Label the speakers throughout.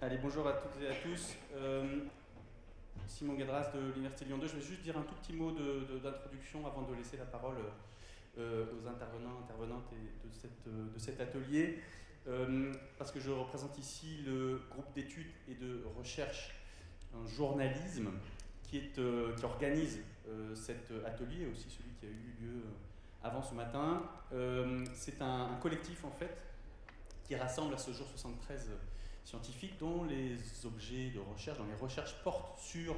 Speaker 1: Allez, bonjour à toutes et à tous. Simon Gadras de l'Université Lyon 2. Je vais juste dire un tout petit mot d'introduction avant de laisser la parole aux intervenants, intervenantes de cet atelier. Parce que je représente ici le groupe d'études et de recherche en journalisme qui organise cet atelier, aussi celui qui a eu lieu avant ce matin. C'est un collectif en fait qui rassemble à ce jour 73 scientifiques dont les objets de recherche, dont les recherches portent sur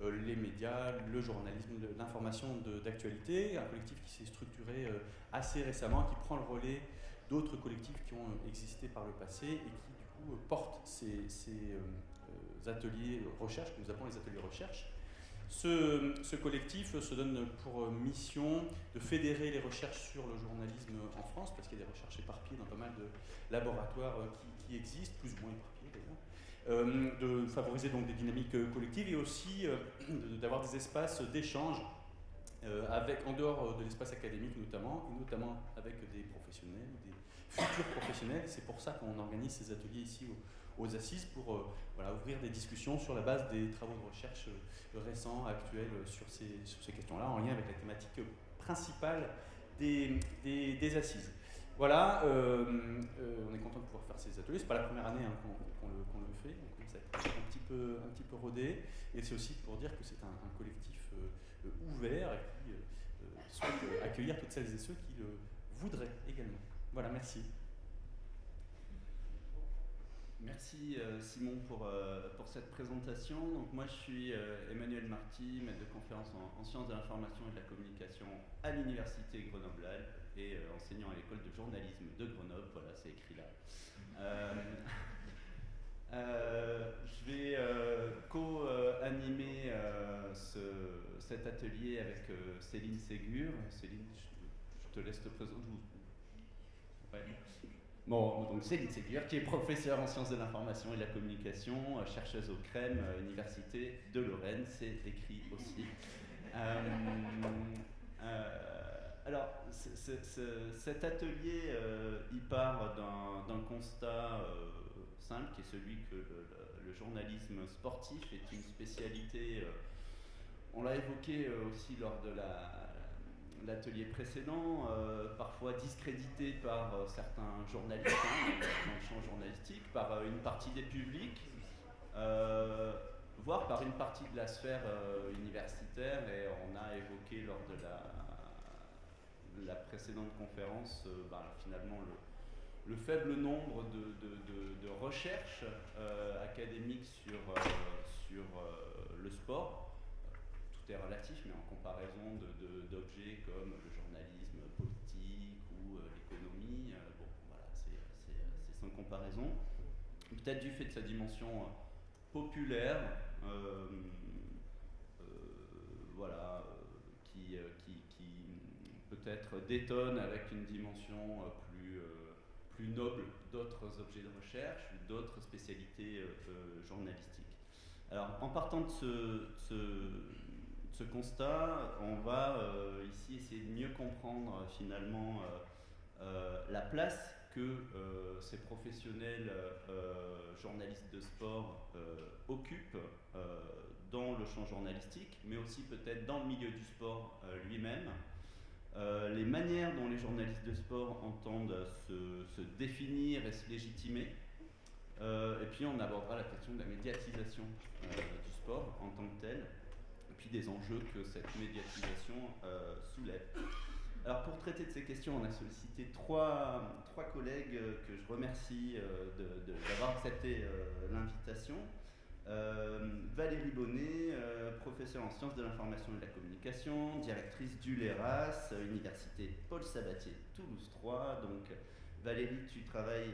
Speaker 1: les médias, le journalisme, l'information d'actualité, un collectif qui s'est structuré assez récemment, qui prend le relais d'autres collectifs qui ont existé par le passé et qui du coup portent ces ateliers recherche, que nous appelons les ateliers recherche. Ce collectif se donne pour mission de fédérer les recherches sur le journalisme en France, parce qu'il y a des recherches éparpillées dans pas mal de laboratoires qui existent, plus ou moins éparpillés d'ailleurs, de favoriser donc des dynamiques collectives et aussi d'avoir des espaces d'échange en dehors de l'espace académique notamment, et notamment avec des professionnels, des futurs professionnels. C'est pour ça qu'on organise ces ateliers ici aux Assises pour ouvrir des discussions sur la base des travaux de recherche récents, actuels sur ces questions-là, en lien avec la thématique principale des Assises. Voilà, on est content de pouvoir faire ces ateliers. C'est pas la première année qu'on le fait, donc on commence à être un petit peu rodé. Et c'est aussi pour dire que c'est un collectif ouvert et qui souhaite accueillir toutes celles et ceux qui le voudraient également. Voilà, merci.
Speaker 2: Merci Simon pour cette présentation. Donc moi je suis Emmanuel Marty, maître de conférence en sciences de l'information et de la communication à l'université Grenoble-Alpes et enseignant à l'école de journalisme de Grenoble. Voilà, c'est écrit là. Je vais co-animer cet atelier avec Céline Ségur. Céline, je te laisse te présenter. Ouais. Bon, donc Céline Ségur, qui est professeure en sciences de l'information et de la communication, chercheuse au CREM, Université de Lorraine, c'est écrit aussi. Alors, cet atelier, il part d'un constat simple, qui est celui que le journalisme sportif est une spécialité, on l'a évoqué aussi lors de l'atelier précédent, parfois discrédité par certains journalistes dans le champ journalistique, par une partie des publics, voire par une partie de la sphère universitaire, et on a évoqué lors de la précédente conférence finalement le faible nombre de recherches académiques sur le sport. Tout est relatif, mais en comparaison d'objets comme le journalisme politique ou l'économie, bon, voilà, c'est sans comparaison. Peut-être du fait de sa dimension populaire, voilà, qui peut-être détonne avec une dimension plus noble d'autres objets de recherche ou d'autres spécialités journalistiques. Alors, en partant de ce constat, on va ici essayer de mieux comprendre finalement la place que ces professionnels journalistes de sport occupent dans le champ journalistique, mais aussi peut-être dans le milieu du sport lui-même. Les manières dont les journalistes de sport entendent se définir et se légitimer. Et puis on abordera la question de la médiatisation du sport en tant que tel, et puis des enjeux que cette médiatisation soulève. Alors pour traiter de ces questions, on a sollicité trois collègues que je remercie d'avoir accepté l'invitation. Valérie Bonnet, professeure en sciences de l'information et de la communication, directrice du LERAS, Université Paul Sabatier, Toulouse 3. Donc Valérie, tu travailles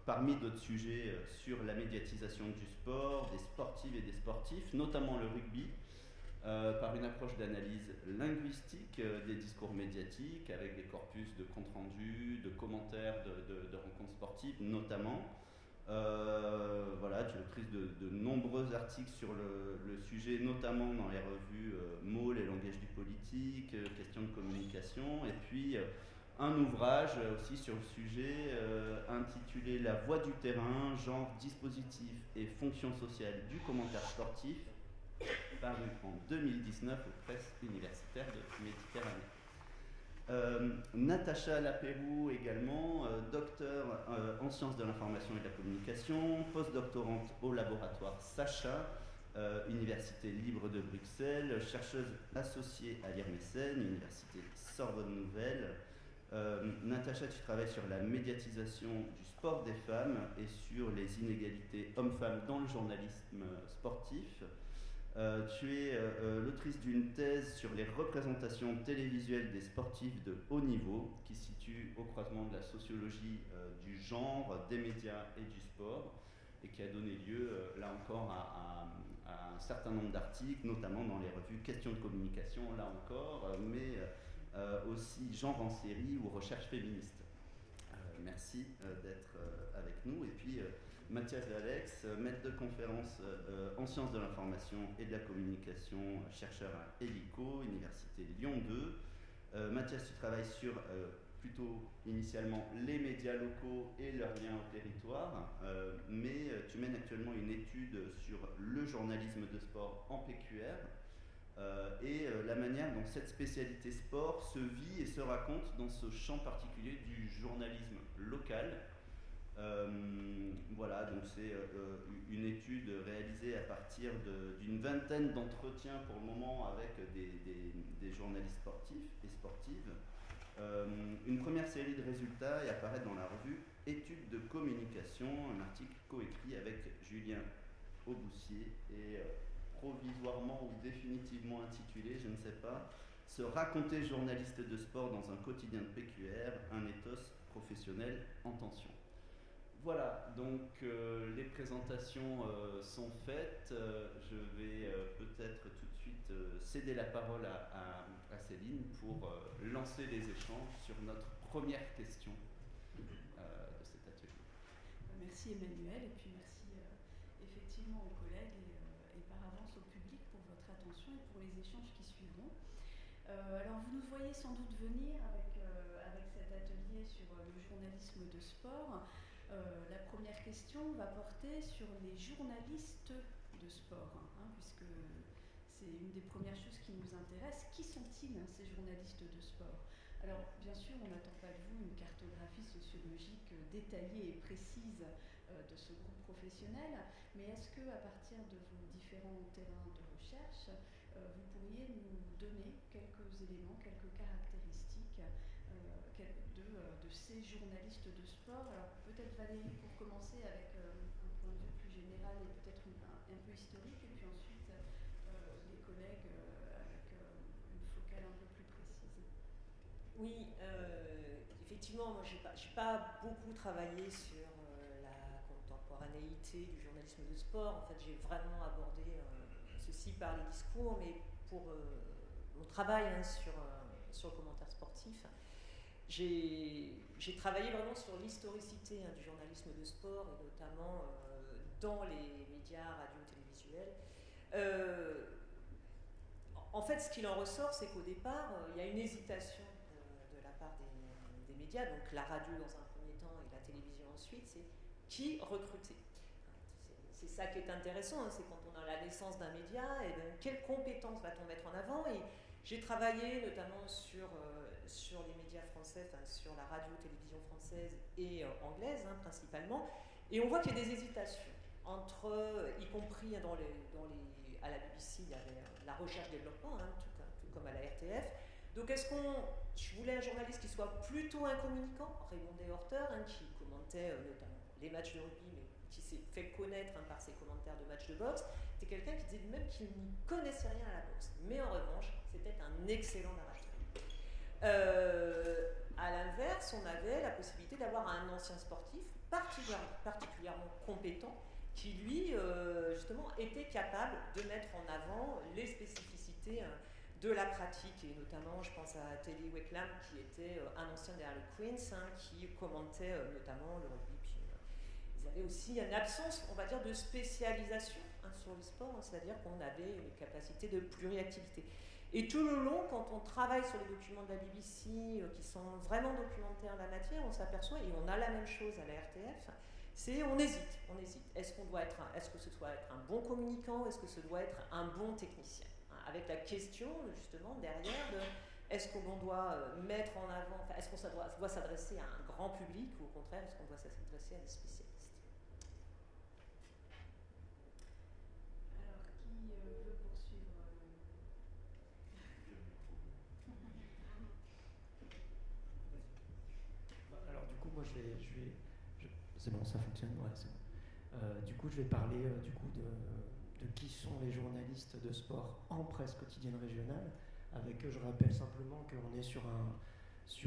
Speaker 2: parmi d'autres sujets, sur la médiatisation du sport, des sportives et des sportifs, notamment le rugby, par une approche d'analyse linguistique des discours médiatiques, avec des corpus de comptes rendus, de commentaires de rencontres sportives notamment. Voilà, tu es autrice de nombreux articles sur le sujet, notamment dans les revues Mots, les langages du politique, questions de communication, et puis un ouvrage aussi sur le sujet intitulé La voix du terrain, genre, dispositif et fonction sociale du commentaire sportif, paru en 2019 aux presses universitaires de Méditerranée. Natacha Lapérou également, docteur en sciences de l'information et de la communication, postdoctorante au laboratoire Sacha, Université libre de Bruxelles, chercheuse associée à l'IRMECEN, Université Sorbonne Nouvelle. Natacha, tu travailles sur la médiatisation du sport des femmes et sur les inégalités hommes-femmes dans le journalisme sportif. Tu es l'autrice d'une thèse sur les représentations télévisuelles des sportifs de haut niveau, qui se situe au croisement de la sociologie du genre, des médias et du sport, et qui a donné lieu, là encore, à un certain nombre d'articles, notamment dans les revues Questions de communication, là encore, mais aussi Genre en série ou Recherche féministe. Merci d'être avec nous. Et puis Mathias Lalex, maître de conférence en sciences de l'information et de la communication, chercheur à Helico, Université Lyon 2. Mathias, tu travailles sur plutôt initialement les médias locaux et leur lien au territoire, mais tu mènes actuellement une étude sur le journalisme de sport en PQR et la manière dont cette spécialité sport se vit et se raconte dans ce champ particulier du journalisme local. Voilà, donc c'est une étude réalisée à partir d'une vingtaine d'entretiens pour le moment avec des journalistes sportifs et sportives. Une première série de résultats et apparaît dans la revue Études de communication, un article coécrit avec Julien Auboussier et provisoirement ou définitivement intitulé, je ne sais pas, Se raconter journaliste de sport dans un quotidien de PQR, un ethos professionnel en tension. Voilà, donc les présentations sont faites. Je vais peut-être tout de suite céder la parole à Céline pour lancer les échanges sur notre première question de cet atelier.
Speaker 3: Merci Emmanuel, et puis merci effectivement aux collègues et par avance au public pour votre attention et pour les échanges qui suivront. Alors vous nous voyez sans doute venir avec cet atelier sur le journalisme de sport. La première question va porter sur les journalistes de sport, puisque c'est une des premières choses qui nous intéresse. Qui sont-ils, ces journalistes de sport? Alors, bien sûr, on n'attend pas de vous une cartographie sociologique détaillée et précise de ce groupe professionnel, mais est-ce que, à partir de vos différents terrains de recherche, vous pourriez nous donner quelques éléments, quelques caractéristiques de ces journalistes de sport? Alors, peut-être Valérie, pour commencer, avec un point de vue plus général et peut-être un peu historique, et puis ensuite les collègues avec une focale un peu plus précise.
Speaker 4: Oui, effectivement, moi j'ai pas beaucoup travaillé sur la contemporanéité du journalisme de sport. En fait, j'ai vraiment abordé ceci par les discours, mais pour mon travail sur le commentaire sportif, j'ai travaillé vraiment sur l'historicité du journalisme de sport, et notamment dans les médias radio-télévisuels. En fait, ce qu'il en ressort, c'est qu'au départ, il y a une hésitation de la part des médias, donc la radio dans un premier temps et la télévision ensuite, c'est qui recruter. C'est ça qui est intéressant, c'est quand on a la naissance d'un média, et bien, quelles compétences va-t-on mettre en avant? Et j'ai travaillé notamment sur les médias français, enfin, sur la radio-télévision française et anglaise principalement, et on voit qu'il y a des hésitations entre, y compris à la BBC, il y avait la recherche-développement, tout comme à la RTF. Donc je voulais un journaliste qui soit plutôt un communicant, Raymond Deshorter, qui commentait notamment les matchs de rugby, mais qui s'est fait connaître par ses commentaires de matchs de boxe. C'était quelqu'un qui disait même qu'il n'y connaissait rien à la boxe. Mais en revanche, c'était un excellent narrateur. À l'inverse, on avait la possibilité d'avoir un ancien sportif particulièrement compétent, qui lui, justement, était capable de mettre en avant les spécificités de la pratique, et notamment, je pense à Teddy Wecklam, qui était un ancien des Harley Quinns, qui commentait notamment le rugby. Puis, ils avaient aussi une absence, on va dire, de spécialisation sur le sport, c'est-à-dire qu'on avait une capacité de pluriactivité. Et tout le long, quand on travaille sur les documents de la BBC qui sont vraiment documentaires de la matière, on s'aperçoit, et on a la même chose à la RTF, c'est on hésite. Est-ce que ce doit être un bon communicant, est-ce que ce doit être un bon technicien, hein, avec la question justement derrière de est-ce qu'on doit mettre en avant, est-ce qu'on doit s'adresser à un grand public ou au contraire est-ce qu'on doit s'adresser à des spécialistes.
Speaker 3: Alors, qui veut poursuivre
Speaker 5: Alors du coup, moi c'est bon, ça fonctionne, ouais, c'est bon. Du coup, je vais parler du coup de qui sont les journalistes de sport en presse quotidienne régionale. Avec eux, je rappelle simplement qu'on est sur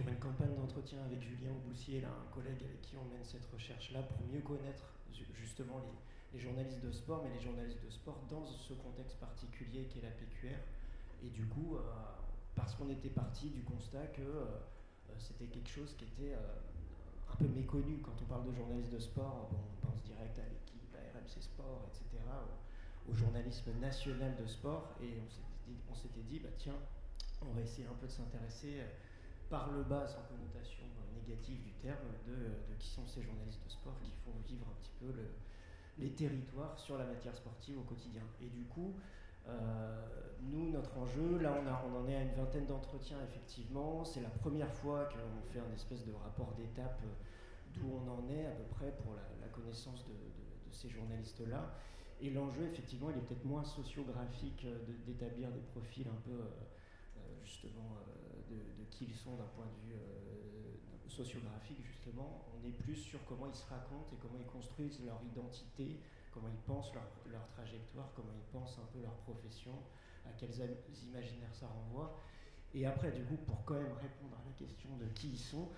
Speaker 5: une campagne d'entretien avec Julien Auboussier, là, un collègue avec qui on mène cette recherche-là pour mieux connaître justement les journalistes de sport, mais les journalistes de sport dans ce contexte particulier qu'est la PQR. Et du coup, parce qu'on était parti du constat que c'était quelque chose qui était un peu méconnu. Quand on parle de journalistes de sport, bon, on pense direct à l'équipe, à RMC Sport, etc., au journalisme national de sport. Et on s'était dit, bah, tiens, on va essayer un peu de s'intéresser par le bas, sans connotation négative du terme, de qui sont ces journalistes de sport qui font vivre un petit peu les territoires sur la matière sportive au quotidien. Et du coup, nous, notre enjeu, là on en est à une vingtaine d'entretiens effectivement, c'est la première fois qu'on fait un espèce de rapport d'étape d'où on en est à peu près pour la connaissance de ces journalistes-là. Et l'enjeu effectivement il est peut-être moins sociographique d'établir des profils un peu justement de qui ils sont d'un point de vue sociographique justement. On est plus sur comment ils se racontent et comment ils construisent leur identité, comment ils pensent leur trajectoire, comment ils pensent un peu leur profession, à quels imaginaires ça renvoie. Et après, du coup, pour quand même répondre à la question de qui ils sont,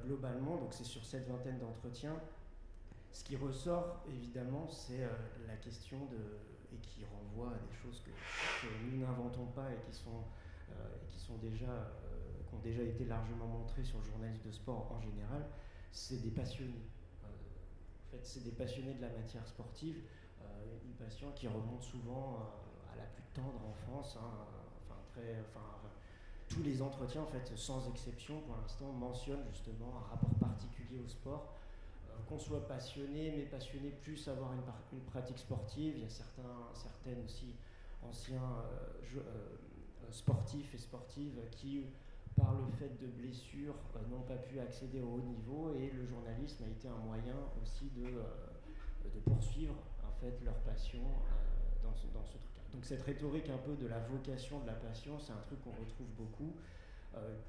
Speaker 5: globalement, donc c'est sur cette vingtaine d'entretiens, ce qui ressort, évidemment, c'est la question et qui renvoie à des choses que nous n'inventons pas et qui ont déjà été largement montrées sur le journalisme de sport en général, c'est des passionnés. En fait, c'est des passionnés de la matière sportive, une passion qui remonte souvent à la plus tendre enfance. Tous les entretiens, en fait, sans exception, pour l'instant, mentionnent justement un rapport particulier au sport. Qu'on soit passionné, mais passionné plus avoir une pratique sportive. Il y a certaines aussi anciens sportifs et sportives qui, par le fait de blessures, n'ont pas pu accéder au haut niveau, et le journalisme a été un moyen aussi de poursuivre en fait leur passion dans ce truc-là. Donc cette rhétorique un peu de la vocation, de la passion, c'est un truc qu'on retrouve beaucoup,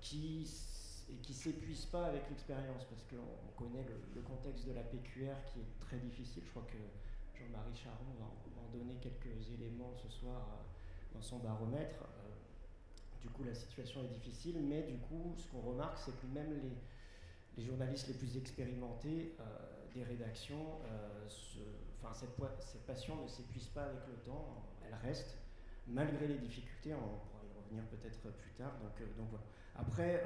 Speaker 5: qui s'épuise pas avec l'expérience, parce qu'on connaît le contexte de la PQR qui est très difficile. Je crois que Jean-Marie Charon va en donner quelques éléments ce soir dans son baromètre. Du coup, la situation est difficile, mais du coup, ce qu'on remarque, c'est que même les journalistes les plus expérimentés des rédactions, cette passion ne s'épuise pas avec le temps, elle reste, malgré les difficultés. On pourra y revenir peut-être plus tard. Donc voilà. Après,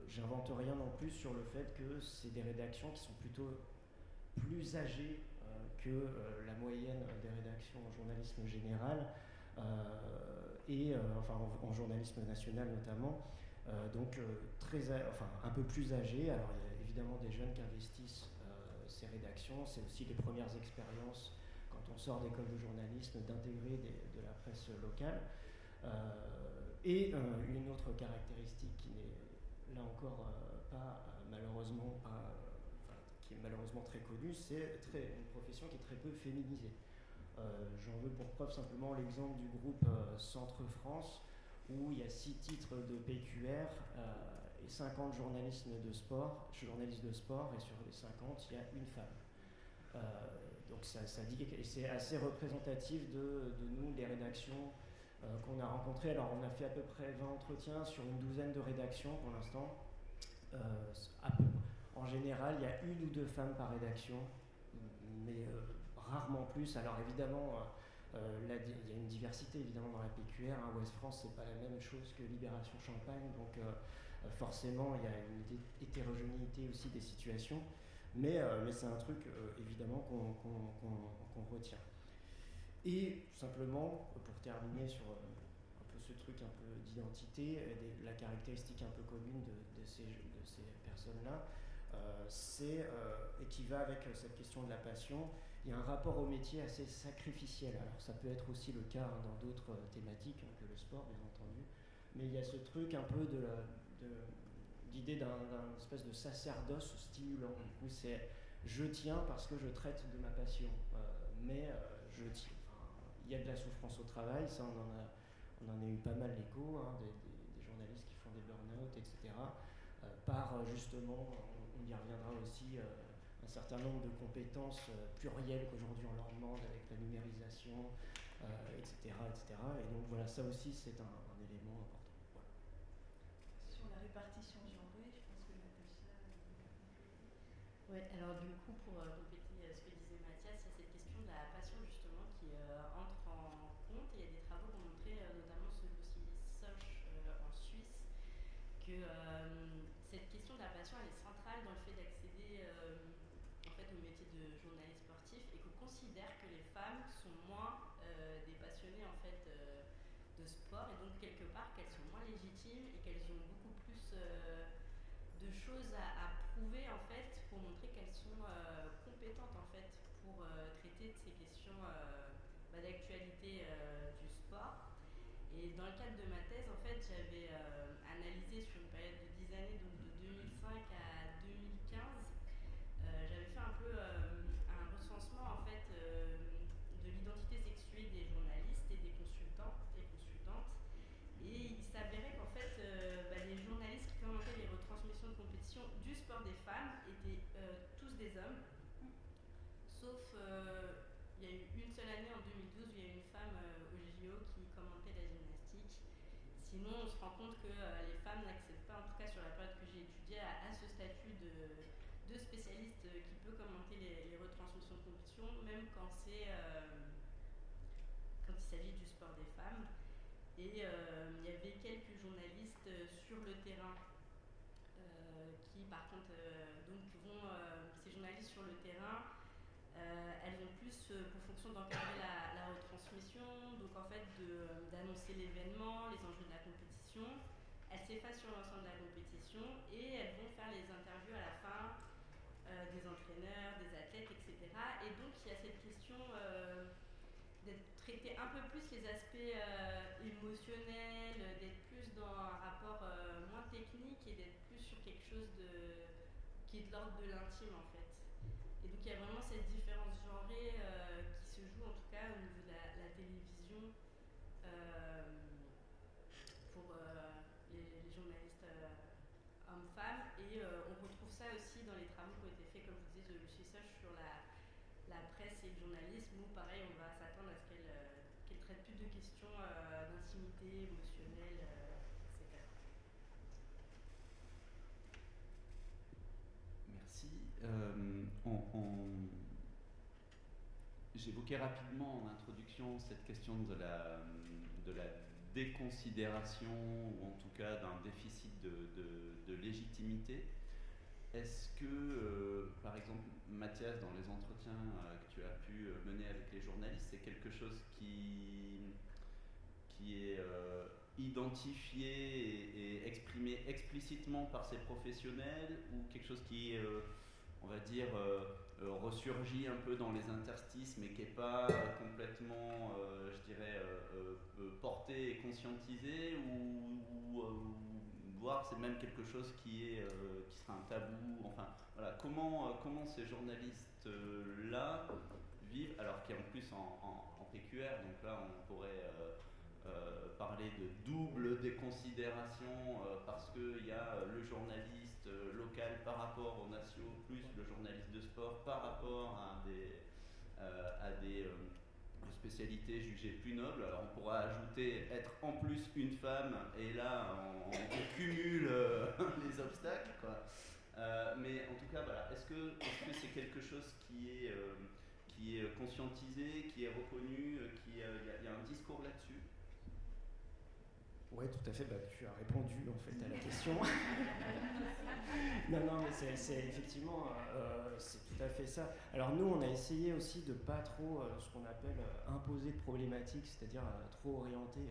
Speaker 5: j'invente rien non plus sur le fait que c'est des rédactions qui sont plutôt plus âgées que la moyenne des rédactions en journalisme général, en journalisme national notamment, un peu plus âgées. Alors il y a évidemment des jeunes qui investissent ces rédactions, c'est aussi les premières expériences quand on sort d'école de journalisme d'intégrer de la presse locale. Une autre caractéristique qui n'est là encore qui est malheureusement très connue, c'est une profession qui est très peu féminisée. J'en veux pour preuve simplement l'exemple du groupe Centre France, où il y a 6 titres de PQR et 50 journalistes de sport, et sur les 50, il y a une femme. Donc ça dit, et c'est assez représentatif de nous, les rédactions qu'on a rencontrées. Alors on a fait à peu près 20 entretiens sur une douzaine de rédactions pour l'instant. En général, il y a 1 ou 2 femmes par rédaction, mais rarement plus. Alors évidemment, il y a une diversité évidemment dans la PQR. Ouest France, c'est pas la même chose que Libération Champagne, donc forcément il y a une hétérogénéité aussi des situations, mais c'est un truc évidemment qu'on retient. Et simplement, pour terminer sur un peu ce truc truc un peu d'identité, la caractéristique un peu commune de ces personnes-là, et qui va avec cette question de la passion, il y a un rapport au métier assez sacrificiel. Alors ça peut être aussi le cas dans d'autres thématiques que le sport, bien entendu, mais il y a ce truc un peu d'idée d'un espèce de sacerdoce stimulant. Du coup, c'est je tiens parce que je traite de ma passion, mais je tiens. Il y a de la souffrance au travail, ça on en a eu pas mal l'écho, hein, des journalistes qui font des burn-out, etc. Par justement, on y reviendra aussi, un certain nombre de compétences plurielles qu'aujourd'hui on leur demande avec la numérisation, etc., etc. Et donc voilà, ça aussi c'est un élément important. Voilà.
Speaker 3: Sur la répartition genrée, je pense que Natacha...
Speaker 6: Oui, alors du coup, pour compléter ce que disait Mathias, il y a cette question de la passion justement qui entre en compte. Et il y a des travaux qui ont montré, notamment ceux de Lucy Soch en Suisse, que cette question de la passion elle est centrale dans le fait d'accéder en fait, au métier de journaliste sportif, et qu'on considère que les femmes sont moins des passionnées en fait, de sport, et donc quelque part qu'elles sont moins légitimes et qu'elles ont beaucoup plus de choses à prouver en fait pour montrer qu'elles sont compétentes en fait pour traiter de ces questions d'actualité du sport. Et dans le cadre de ma thèse, en fait, j'avais analysé sur une période de 10 années, donc de 2005 à 2015, j'avais fait un peu un recensement en fait de l'identité sexuée des journalistes et des consultants et consultantes. Et il s'avérait qu'en fait, les journalistes qui commentaient les retransmissions de compétition du sport des femmes étaient tous des hommes, sauf il y a eu une seule année en 2012 où il y a eu une femme au JO qui commentait la gymnastique. Sinon, on se rend compte que les femmes n'accèdent pas, en tout cas sur la période que j'ai étudiée, à ce statut de spécialiste qui peut commenter les retransmissions de compétition, même quand il s'agit du sport des femmes. Et il y avait quelques journalistes sur le terrain qui, par contre, donc vont, ces journalistes sur le terrain, elles ont plus pour fonction d'encadrer la retransmission, donc en fait d'annoncer l'événement, les enjeux de la compétition. Elles s'effacent sur l'ensemble de la compétition et elles vont faire les interviews à la fin des entraîneurs, des athlètes, etc. Et donc il y a cette question d'être traiter un peu plus les aspects émotionnels, d'être plus dans un rapport moins technique et d'être plus sur quelque chose qui est de l'ordre de l'intime en fait. Et donc il y a vraiment cette différence genrée qui se joue en tout cas au niveau de la télévision pour les journalistes hommes-femmes. Et on retrouve ça aussi dans les travaux qui ont été faits, comme vous disiez, de Lucy Soch sur la presse et le journalisme, où pareil on va s'attendre à ce qu'elle traite plus de questions d'intimité, émotionnelle, etc.
Speaker 2: Merci. J'évoquais rapidement en introduction cette question de la déconsidération, ou en tout cas d'un déficit de légitimité. Est-ce que, par exemple, Mathias, dans les entretiens que tu as pu mener avec les journalistes, c'est quelque chose qui est identifié et exprimé explicitement par ces professionnels, ou quelque chose qui est, on va dire, ressurgit un peu dans les interstices, mais qui n'est pas complètement, je dirais, porté et conscientisé, ou voire c'est même quelque chose qui sera un tabou. Enfin, voilà, comment ces journalistes-là vivent, alors qu'il y a en plus en PQR, donc là on pourrait parler de double déconsidération parce qu'il y a le journaliste local par rapport aux nationaux, plus le journaliste de sport par rapport à des spécialités jugées plus nobles. Alors on pourra ajouter être en plus une femme, et là on cumule les obstacles, quoi. Mais en tout cas, voilà, est-ce que c'est quelque chose qui est conscientisé, qui est reconnu, il y a un discours là-dessus?
Speaker 5: Oui, tout à fait. Tu as répondu en fait à la question. non, mais c'est effectivement, c'est tout à fait ça. Alors nous, on a essayé aussi de pas trop ce qu'on appelle imposer de problématiques, c'est-à-dire trop orienter.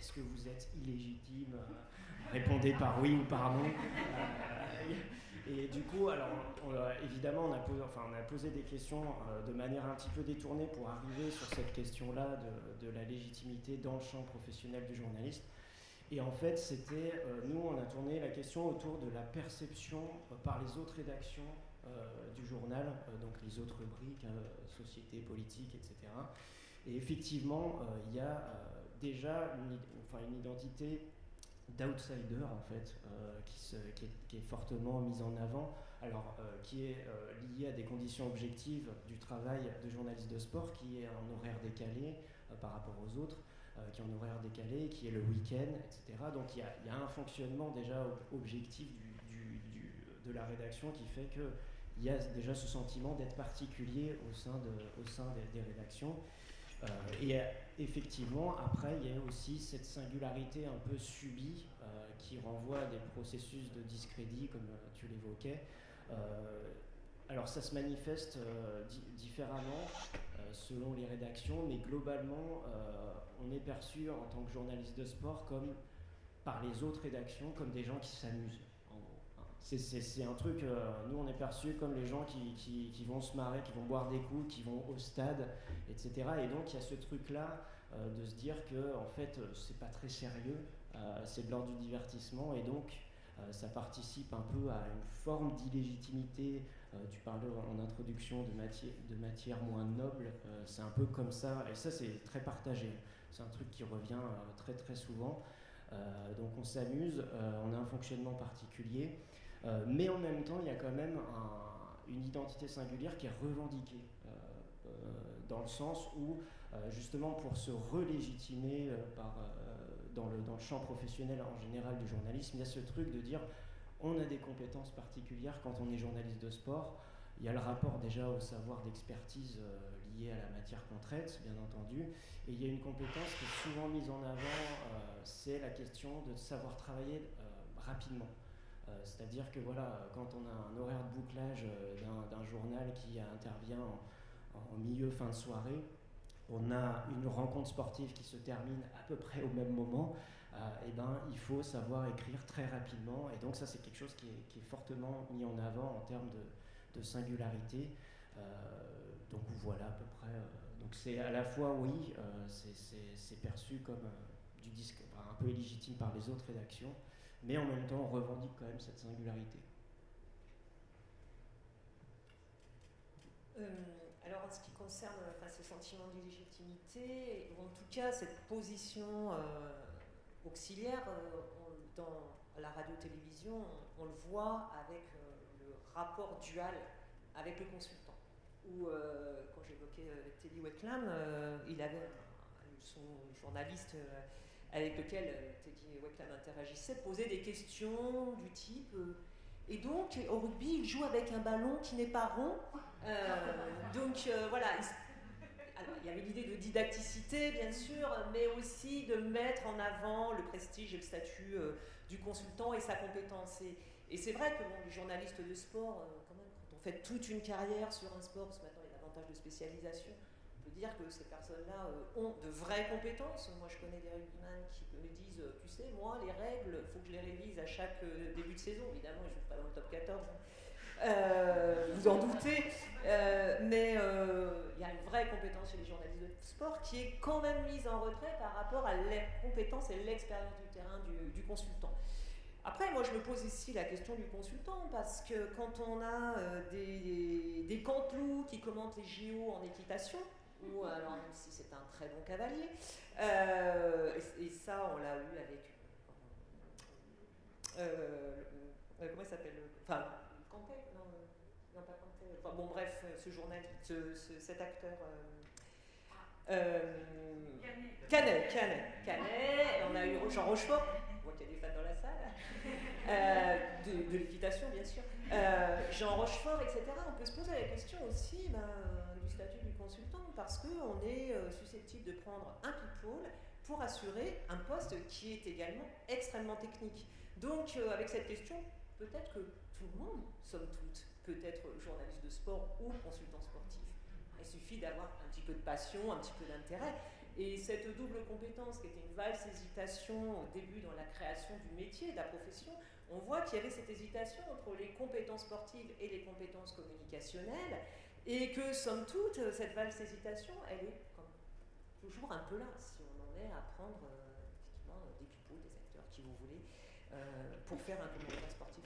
Speaker 5: est-ce que vous êtes illégitime? Répondez par oui ou par non. Et du coup, alors, évidemment, on a posé des questions de manière un petit peu détournée pour arriver sur cette question-là de la légitimité dans le champ professionnel du journaliste. Et en fait, nous, on a tourné la question autour de la perception par les autres rédactions du journal, donc les autres rubriques, société, politique, etc. Et effectivement, il y a déjà une identité d'outsider en fait, qui est fortement mise en avant, alors qui est liée à des conditions objectives du travail de journaliste de sport, qui est en horaire décalé par rapport aux autres, qui est en horaire décalé, qui est le week-end, etc. Donc il y a un fonctionnement déjà objectif de la rédaction qui fait qu'il y a déjà ce sentiment d'être particulier au sein des rédactions. Et effectivement, après, il y a aussi cette singularité un peu subie qui renvoie à des processus de discrédit, comme tu l'évoquais. Alors ça se manifeste différemment selon les rédactions, mais globalement, on est perçu en tant que journaliste de sport par les autres rédactions comme des gens qui s'amusent. C'est un truc, nous on est perçus comme les gens qui vont se marrer, qui vont boire des coups, qui vont au stade, etc. Et donc il y a ce truc-là de se dire que en fait c'est pas très sérieux, c'est de l'ordre du divertissement, et donc ça participe un peu à une forme d'illégitimité. Tu parlais en introduction de matière moins noble, c'est un peu comme ça, et ça c'est très partagé. C'est un truc qui revient très très souvent. Donc on s'amuse, on a un fonctionnement particulier. Mais en même temps, il y a quand même une identité singulière qui est revendiquée, dans le sens où, justement, pour se relégitimer dans le champ professionnel en général du journalisme, il y a ce truc de dire on a des compétences particulières quand on est journaliste de sport. Il y a le rapport déjà au savoir d'expertise lié à la matière qu'on traite, bien entendu, et il y a une compétence qui est souvent mise en avant, c'est la question de savoir travailler rapidement. C'est-à-dire que voilà, quand on a un horaire de bouclage d'un journal qui intervient en milieu, fin de soirée, on a une rencontre sportive qui se termine à peu près au même moment, et ben, il faut savoir écrire très rapidement, et donc ça c'est quelque chose qui est fortement mis en avant en termes de singularité. Donc voilà à peu près. Donc c'est à la fois, oui, c'est perçu comme du disque, un peu illégitime par les autres rédactions, mais en même temps on revendique quand même cette singularité.
Speaker 4: Alors en ce qui concerne ce sentiment d'illégitimité, ou en tout cas cette position auxiliaire dans la radio-télévision, on le voit avec le rapport dual avec le consultant. Où quand j'évoquais Teddy Wecklam, il avait son journaliste avec lequel Teddy Wecklam interagissait, posait des questions du type et donc au rugby il joue avec un ballon qui n'est pas rond, voilà, alors, il y avait l'idée de didacticité bien sûr, mais aussi de mettre en avant le prestige et le statut du consultant et sa compétence, et c'est vrai que les journalistes de sport, quand même, quand on fait toute une carrière sur un sport, parce que maintenant il y a davantage de spécialisation, on peut dire que ces personnes-là ont de vraies compétences. Moi je connais des rugbyman qui me disent, tu sais, moi les règles, il faut que je les révise à chaque début de saison, évidemment ils ne jouent pas dans le top 14, vous en doutez, mais il y a une vraie compétence chez les journalistes de sport qui est quand même mise en retrait par rapport à la compétence et l'expérience du terrain du consultant. Après, moi, je me pose ici la question du consultant, parce que quand on a des canteloups qui commentent les JO en équitation, ou alors même si c'est un très bon cavalier, et ça, on l'a eu avec... comment il s'appelle, enfin, Cantet, non, pas Cantet, enfin, bon, bref, ce journaliste, cet acteur... Canet, on a eu Jean Rochefort, on voit qu'il y a des fans dans la salle, de l'équitation bien sûr, Jean Rochefort, etc. On peut se poser la question aussi du statut du consultant, parce qu'on est susceptible de prendre un people pour assurer un poste qui est également extrêmement technique. Donc avec cette question, peut-être que tout le monde, somme toute, peut être journaliste de sport ou consultant sportif. Il suffit d'avoir un petit peu de passion, un petit peu d'intérêt. Et cette double compétence, qui était une valse hésitation au début dans la création du métier, de la profession, on voit qu'il y avait cette hésitation entre les compétences sportives et les compétences communicationnelles, et que, somme toute, cette valse hésitation, elle est comme toujours un peu là, si on en est à prendre effectivement des pipeaux, des acteurs, qui vous voulez, pour faire un commentaire sportif.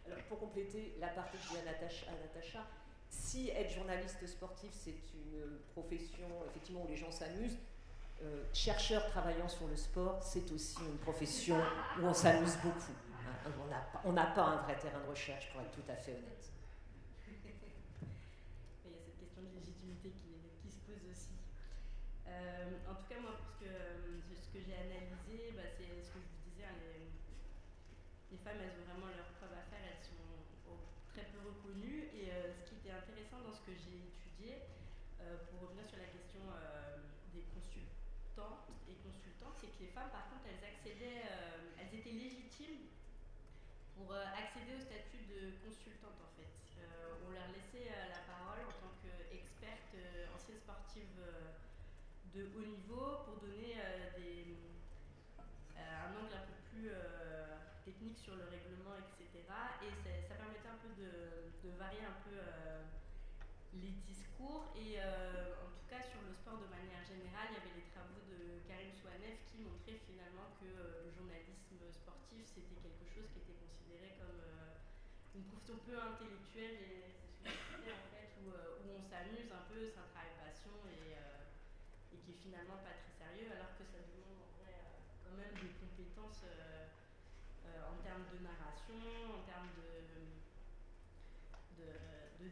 Speaker 4: Alors, pour compléter la partie que dit Natacha, si être journaliste sportif, c'est une profession effectivement où les gens s'amusent, chercheur travaillant sur le sport, c'est aussi une profession où on s'amuse beaucoup. Hein. On n'a pas un vrai terrain de recherche, pour être tout à fait honnête.
Speaker 6: Il y a cette question de légitimité qui se pose aussi. En tout cas, moi, parce que ce que j'ai analysé, c'est ce que je vous disais, hein, les femmes, elles ont vraiment leur preuve à faire, elles sont très peu reconnues. Et ce qui était intéressant dans ce que j'ai étudié, pour revenir sur la question des consultantes et consultants, c'est que les femmes, par contre, elles accédaient, elles étaient légitimes pour accéder au statut de consultante, en fait. On leur laissait la parole en tant qu'experte, ancienne sportive de haut niveau, pour donner un angle un peu plus technique sur le règlement, etc. Et ça permettait un peu de varier un peu les discours. Et en tout cas, sur le sport de manière générale, il y avait les travaux de Karim Souaneff qui montraient finalement que le journalisme sportif, c'était quelque chose qui était considéré comme une profession peu intellectuelle, et c'est ce que je disais en fait, où on s'amuse un peu, c'est un travail passion, et qui est finalement pas très sérieux, alors que ça demande en vrai quand même des compétences en termes de narration, en termes de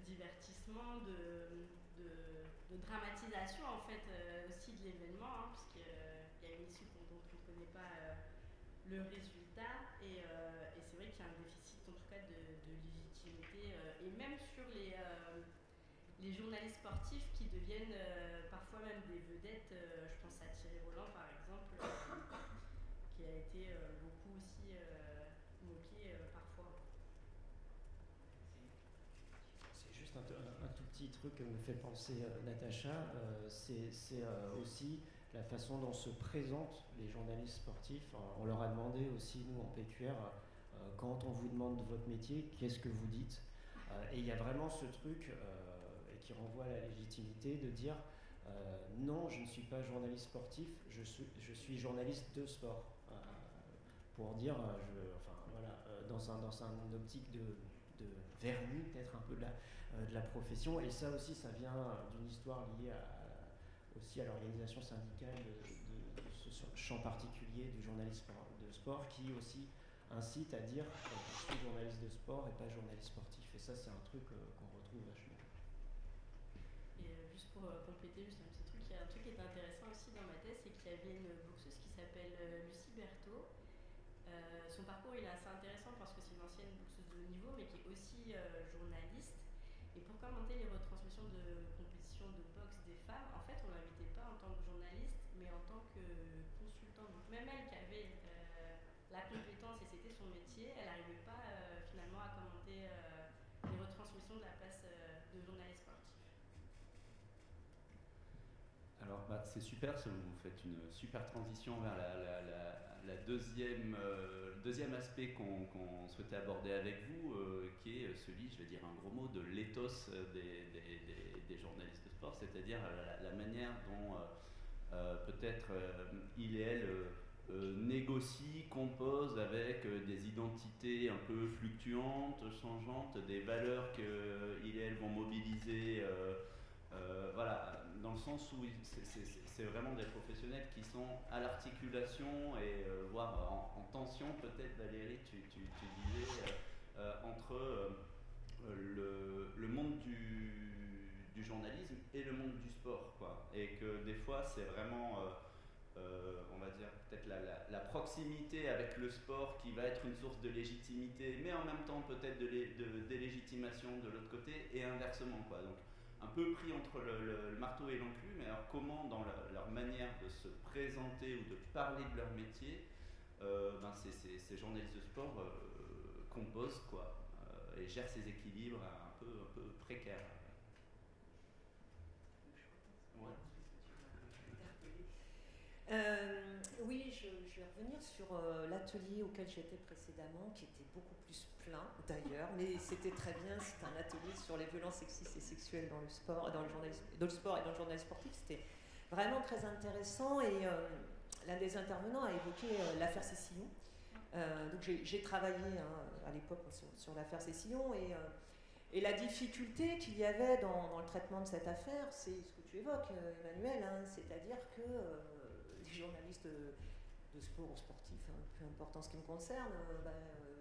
Speaker 6: divertissement, de dramatisation en fait aussi de l'événement, hein, puisqu'il y a une issue dont on ne connaît pas le résultat, et c'est vrai qu'il y a un déficit en tout cas de légitimité, et même sur les journalistes sportifs qui deviennent parfois même des vedettes. Je pense à Thierry Roland par exemple, qui a été beaucoup aussi moqué parfois.
Speaker 5: C'est juste un tout petit truc que me fait penser Natacha, c'est aussi la façon dont se présentent les journalistes sportifs. On leur a demandé aussi, nous en PQR, quand on vous demande votre métier, qu'est-ce que vous dites, et il y a vraiment ce truc et qui renvoie à la légitimité de dire non, je ne suis pas journaliste sportif, je suis journaliste de sport, pour dire, dans un optique de vernis peut-être un peu de la profession. Et ça aussi, ça vient d'une histoire liée aussi à l'organisation syndicale de ce champ particulier du journalisme de sport, qui aussi incite à dire je suis journaliste de sport et pas journaliste sportif. Et ça, c'est un truc qu'on retrouve vachement.
Speaker 6: Et juste pour compléter juste un petit truc, il y a un truc qui est intéressant aussi dans ma thèse, c'est qu'il y avait une boxeuse qui s'appelle Lucie Berthaud. Son parcours il est assez intéressant parce que c'est une ancienne boxeuse de haut niveau, mais qui est aussi journaliste. Et pour commenter les retransmissions de compétitions de boxe des femmes, en fait, on ne l'invitait pas en tant que journaliste, mais en tant que consultante. Donc même elle qui avait la compétence et c'était son métier, elle n'arrivait pas finalement à commenter les retransmissions de la place de journaliste sportif.
Speaker 2: Alors c'est super, vous faites une super transition vers la deuxième aspect qu'on souhaitait aborder avec vous, qui est celui, je vais dire un gros mot, de l'éthos des journalistes de sport, c'est-à-dire la manière dont peut-être il et elle négocient, composent avec des identités un peu fluctuantes, changeantes, des valeurs qu'il et elle vont mobiliser. Voilà, dans le sens où c'est vraiment des professionnels qui sont à l'articulation et voire en tension, peut-être. Valérie, tu disais entre le monde du journalisme et le monde du sport, quoi. Et que des fois c'est vraiment on va dire peut-être la proximité avec le sport qui va être une source de légitimité, mais en même temps peut-être de délégitimation de l'autre côté, et inversement, quoi. Donc un peu pris entre le marteau et l'enclume. Mais alors comment dans leur manière de se présenter ou de parler de leur métier, ces journalistes de sport composent, quoi, et gèrent ces équilibres un peu précaires. Ouais.
Speaker 4: Oui, je vais revenir sur l'atelier auquel j'étais précédemment, qui était beaucoup plus plein d'ailleurs, mais c'était très bien. C'était un atelier sur les violences sexistes et sexuelles dans le sport, dans le sport et dans le journalisme sportif. C'était vraiment très intéressant et l'un des intervenants a évoqué l'affaire Cécillon. Donc j'ai travaillé à l'époque sur l'affaire Cécillon et la difficulté qu'il y avait dans le traitement de cette affaire, c'est ce que tu évoques, Emmanuel, c'est-à-dire que les journalistes de sport ou sportifs, peu importe en ce qui me concerne,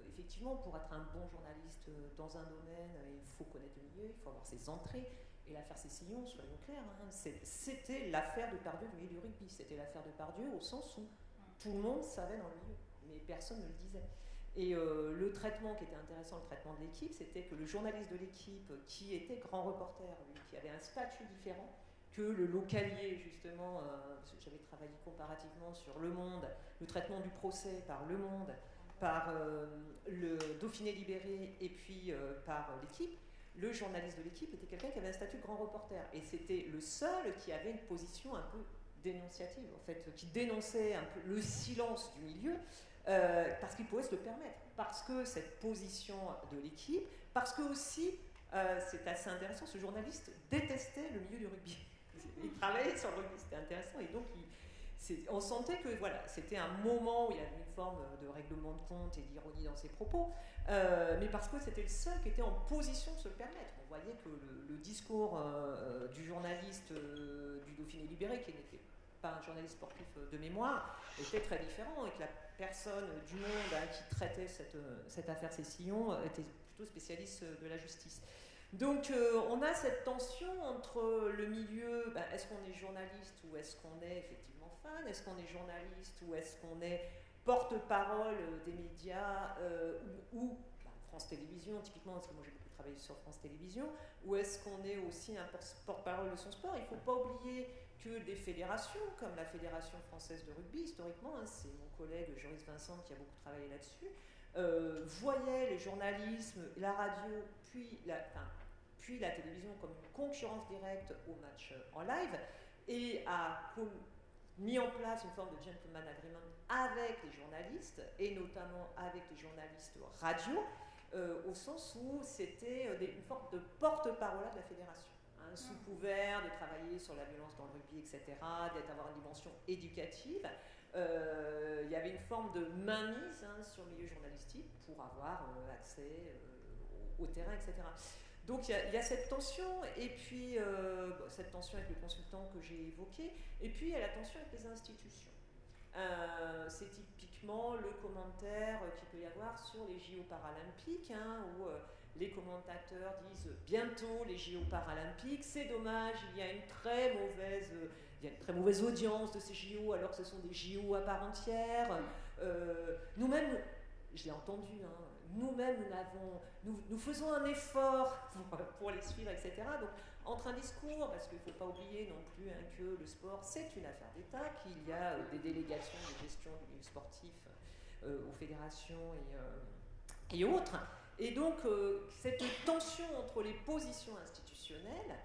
Speaker 4: effectivement, pour être un bon journaliste dans un domaine, il faut connaître le milieu, il faut avoir ses entrées. Et l'affaire Cécillon, soyons clairs, c'était l'affaire Depardieu du milieu du rugby. C'était l'affaire Depardieu au sens où tout le monde savait dans le milieu, mais personne ne le disait. Et le traitement qui était intéressant, le traitement de l'équipe, c'était que le journaliste de l'équipe, qui était grand reporter, lui, qui avait un statut différent que le localier, justement, parce que j'avais travaillé comparativement sur Le Monde, le traitement du procès par Le Monde, par le Dauphiné Libéré et puis par l'équipe. Le journaliste de l'équipe était quelqu'un qui avait un statut de grand reporter. Et c'était le seul qui avait une position un peu dénonciative, en fait, qui dénonçait un peu le silence du milieu, parce qu'il pouvait se le permettre. Parce que cette position de l'équipe, parce que aussi, c'est assez intéressant, ce journaliste détestait le milieu du rugby. Il travaillait sur le rugby, c'était intéressant. Et donc, on sentait que voilà, c'était un moment où il y avait une forme de règlement de compte et d'ironie dans ses propos, mais parce que c'était le seul qui était en position de se le permettre. On voyait que le discours du journaliste du Dauphiné Libéré, qui n'était pas un journaliste sportif de mémoire, était très différent et que la personne du Monde qui traitait cette affaire Cécillon était plutôt spécialiste de la justice. Donc on a cette tension entre le milieu, est-ce qu'on est journaliste ou est-ce qu'on est effectivement fan, est-ce qu'on est journaliste ou est-ce qu'on est porte-parole des médias ou France Télévisions typiquement, parce que moi j'ai beaucoup travaillé sur France Télévisions, ou est-ce qu'on est aussi un porte-parole de son sport. Il ne faut pas oublier que des fédérations comme la Fédération française de rugby, historiquement, c'est mon collègue Joris Vincent qui a beaucoup travaillé là-dessus, voyait le journalisme, la radio, puis la télévision comme une concurrence directe au match en live et a mis en place une forme de gentleman agreement avec les journalistes et notamment avec les journalistes radio au sens où c'était une forme de porte-parole de la fédération, sous couvert de travailler sur la violence dans le rugby, etc., d'avoir une dimension éducative. Il y avait une forme de mainmise sur le milieu journalistique pour avoir accès au terrain, etc. Donc il y a cette tension, et puis cette tension avec le consultant que j'ai évoqué, et puis il y a la tension avec les institutions. C'est typiquement le commentaire qu'il peut y avoir sur les JO paralympiques, où les commentateurs disent bientôt les JO paralympiques, c'est dommage, il y a une très mauvaise audience de ces JO alors que ce sont des JO à part entière. Nous-mêmes, je l'ai entendu, nous-mêmes nous faisons un effort pour les suivre, etc. Donc entre un discours, parce qu'il ne faut pas oublier non plus que le sport c'est une affaire d'État, qu'il y a des délégations de gestion du milieu sportif aux fédérations et autres, et donc cette tension entre les positions institutionnelles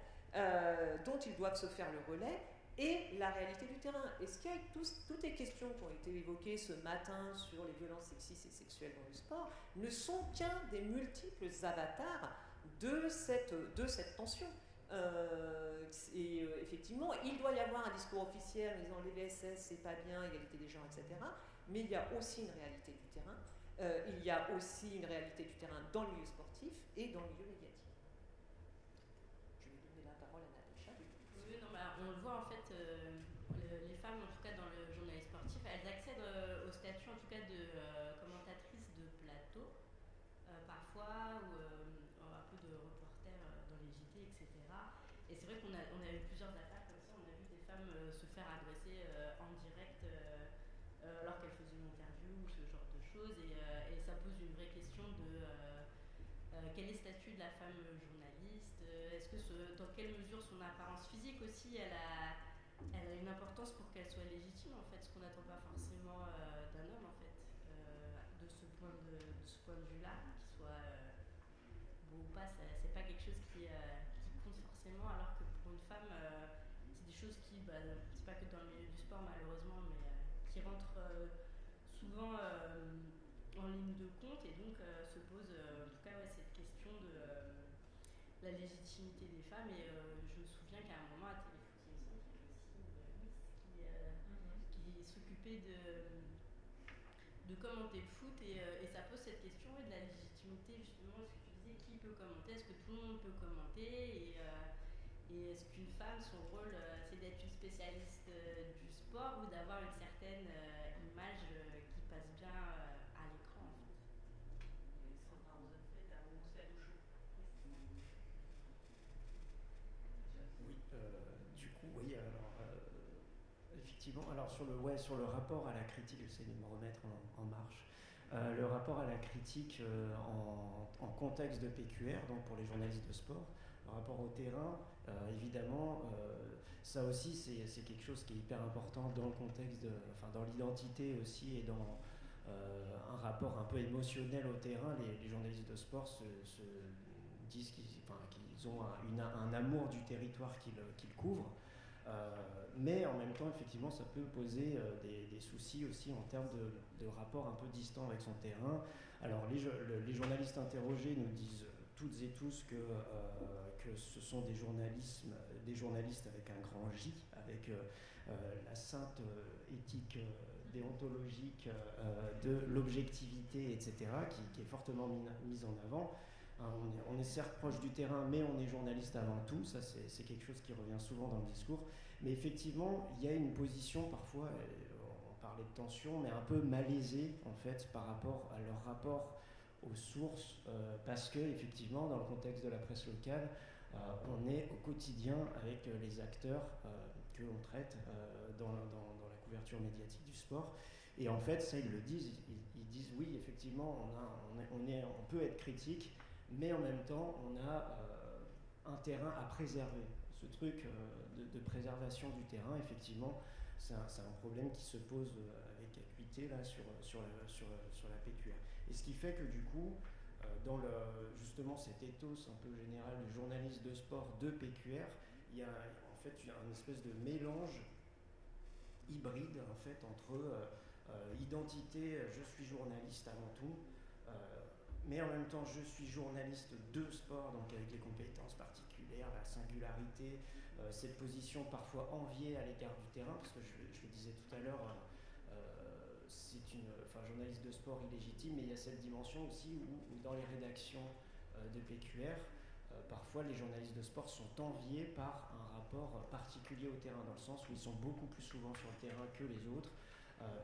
Speaker 4: dont ils doivent se faire le relais et la réalité du terrain. Est-ce qu'il y a toutes les questions qui ont été évoquées ce matin sur les violences sexistes et sexuelles dans le sport ne sont qu'un des multiples avatars de cette tension. Et effectivement, il doit y avoir un discours officiel en disant les VSS c'est pas bien, égalité des genres, etc. Mais il y a aussi une réalité du terrain. Il y a aussi une réalité du terrain dans le milieu sportif et dans le milieu médiatique. Je vais donner la parole à Natacha.
Speaker 6: Oui, non, on le voit en fait, les femmes, en tout cas dans le journalisme sportif, elles accèdent au statut en tout cas de commentatrice de plateau, parfois, ou un peu de reporter dans les JT, etc. Et c'est vrai qu'on a eu plusieurs affaires comme ça, on a vu des femmes se faire agresser en direct alors qu'elles faisaient une interview ou ce genre de choses, et ça pose une vraie question de quel est le statut de la femme journaliste, est-ce que dans quelle mesure son apparence physique aussi elle a une importance pour qu'elle soit légitime en fait, ce qu'on n'attend pas forcément d'un homme en fait, de ce point de vue là, qu'il soit beau ou pas, c'est pas quelque chose qui compte forcément, alors que pour une femme c'est des choses qui, c'est pas que dans le milieu du sport malheureusement, mais qui rentrent souvent en ligne de compte, et donc se pose en tout cas cette question de la légitimité des femmes. Et je me souviens qu'à un moment à Téléfoot, il y avait aussi qui s'occupait de commenter le foot, et ça pose cette question de la légitimité, justement, ce que tu disais, qui peut commenter, est-ce que tout le monde peut commenter, et est-ce qu'une femme, son rôle, c'est d'être une spécialiste du sport ou d'avoir une certaine image qui passe bien à l'écran, en fait.
Speaker 5: Oui, du coup, oui, alors, effectivement, alors sur le rapport à la critique, j'essaie de me remettre en marche. Le rapport à la critique en contexte de PQR, donc pour les journalistes de sport, le rapport au terrain, évidemment, ça aussi c'est quelque chose qui est hyper important dans le contexte, dans l'identité aussi, et dans un rapport un peu émotionnel au terrain. Les journalistes de sport se disent qu'ils ont un amour du territoire qu'ils couvrent. Mais en même temps, effectivement, ça peut poser des soucis aussi en termes de rapport un peu distant avec son terrain. Alors, les journalistes interrogés nous disent toutes et tous que ce sont des journalistes avec un grand J, avec la sainte éthique déontologique de l'objectivité, etc., qui est fortement mise en avant. On est certes proche du terrain, mais on est journaliste avant tout. Ça, c'est quelque chose qui revient souvent dans le discours. Mais effectivement, il y a une position parfois, on parlait de tension, mais un peu malaisée en fait par rapport à leur rapport aux sources, parce que effectivement, dans le contexte de la presse locale, on est au quotidien avec les acteurs que l'on traite dans la couverture médiatique du sport. Et en fait, ça, ils le disent. Ils disent oui, effectivement, on peut être critique, mais en même temps, on a un terrain à préserver. Ce truc de préservation du terrain, effectivement, c'est un problème qui se pose avec acuité là, sur la PQR. Et ce qui fait que du coup, dans justement cet ethos un peu général du journaliste de sport de PQR, il y a en fait une espèce de mélange hybride en fait, entre identité, je suis journaliste avant tout, mais en même temps je suis journaliste de sport, donc avec des compétences particulières, la singularité, cette position parfois enviée à l'égard du terrain, parce que je le disais tout à l'heure, journaliste de sport illégitime, mais il y a cette dimension aussi où dans les rédactions de PQR, parfois les journalistes de sport sont enviés par un rapport particulier au terrain, dans le sens où ils sont beaucoup plus souvent sur le terrain que les autres,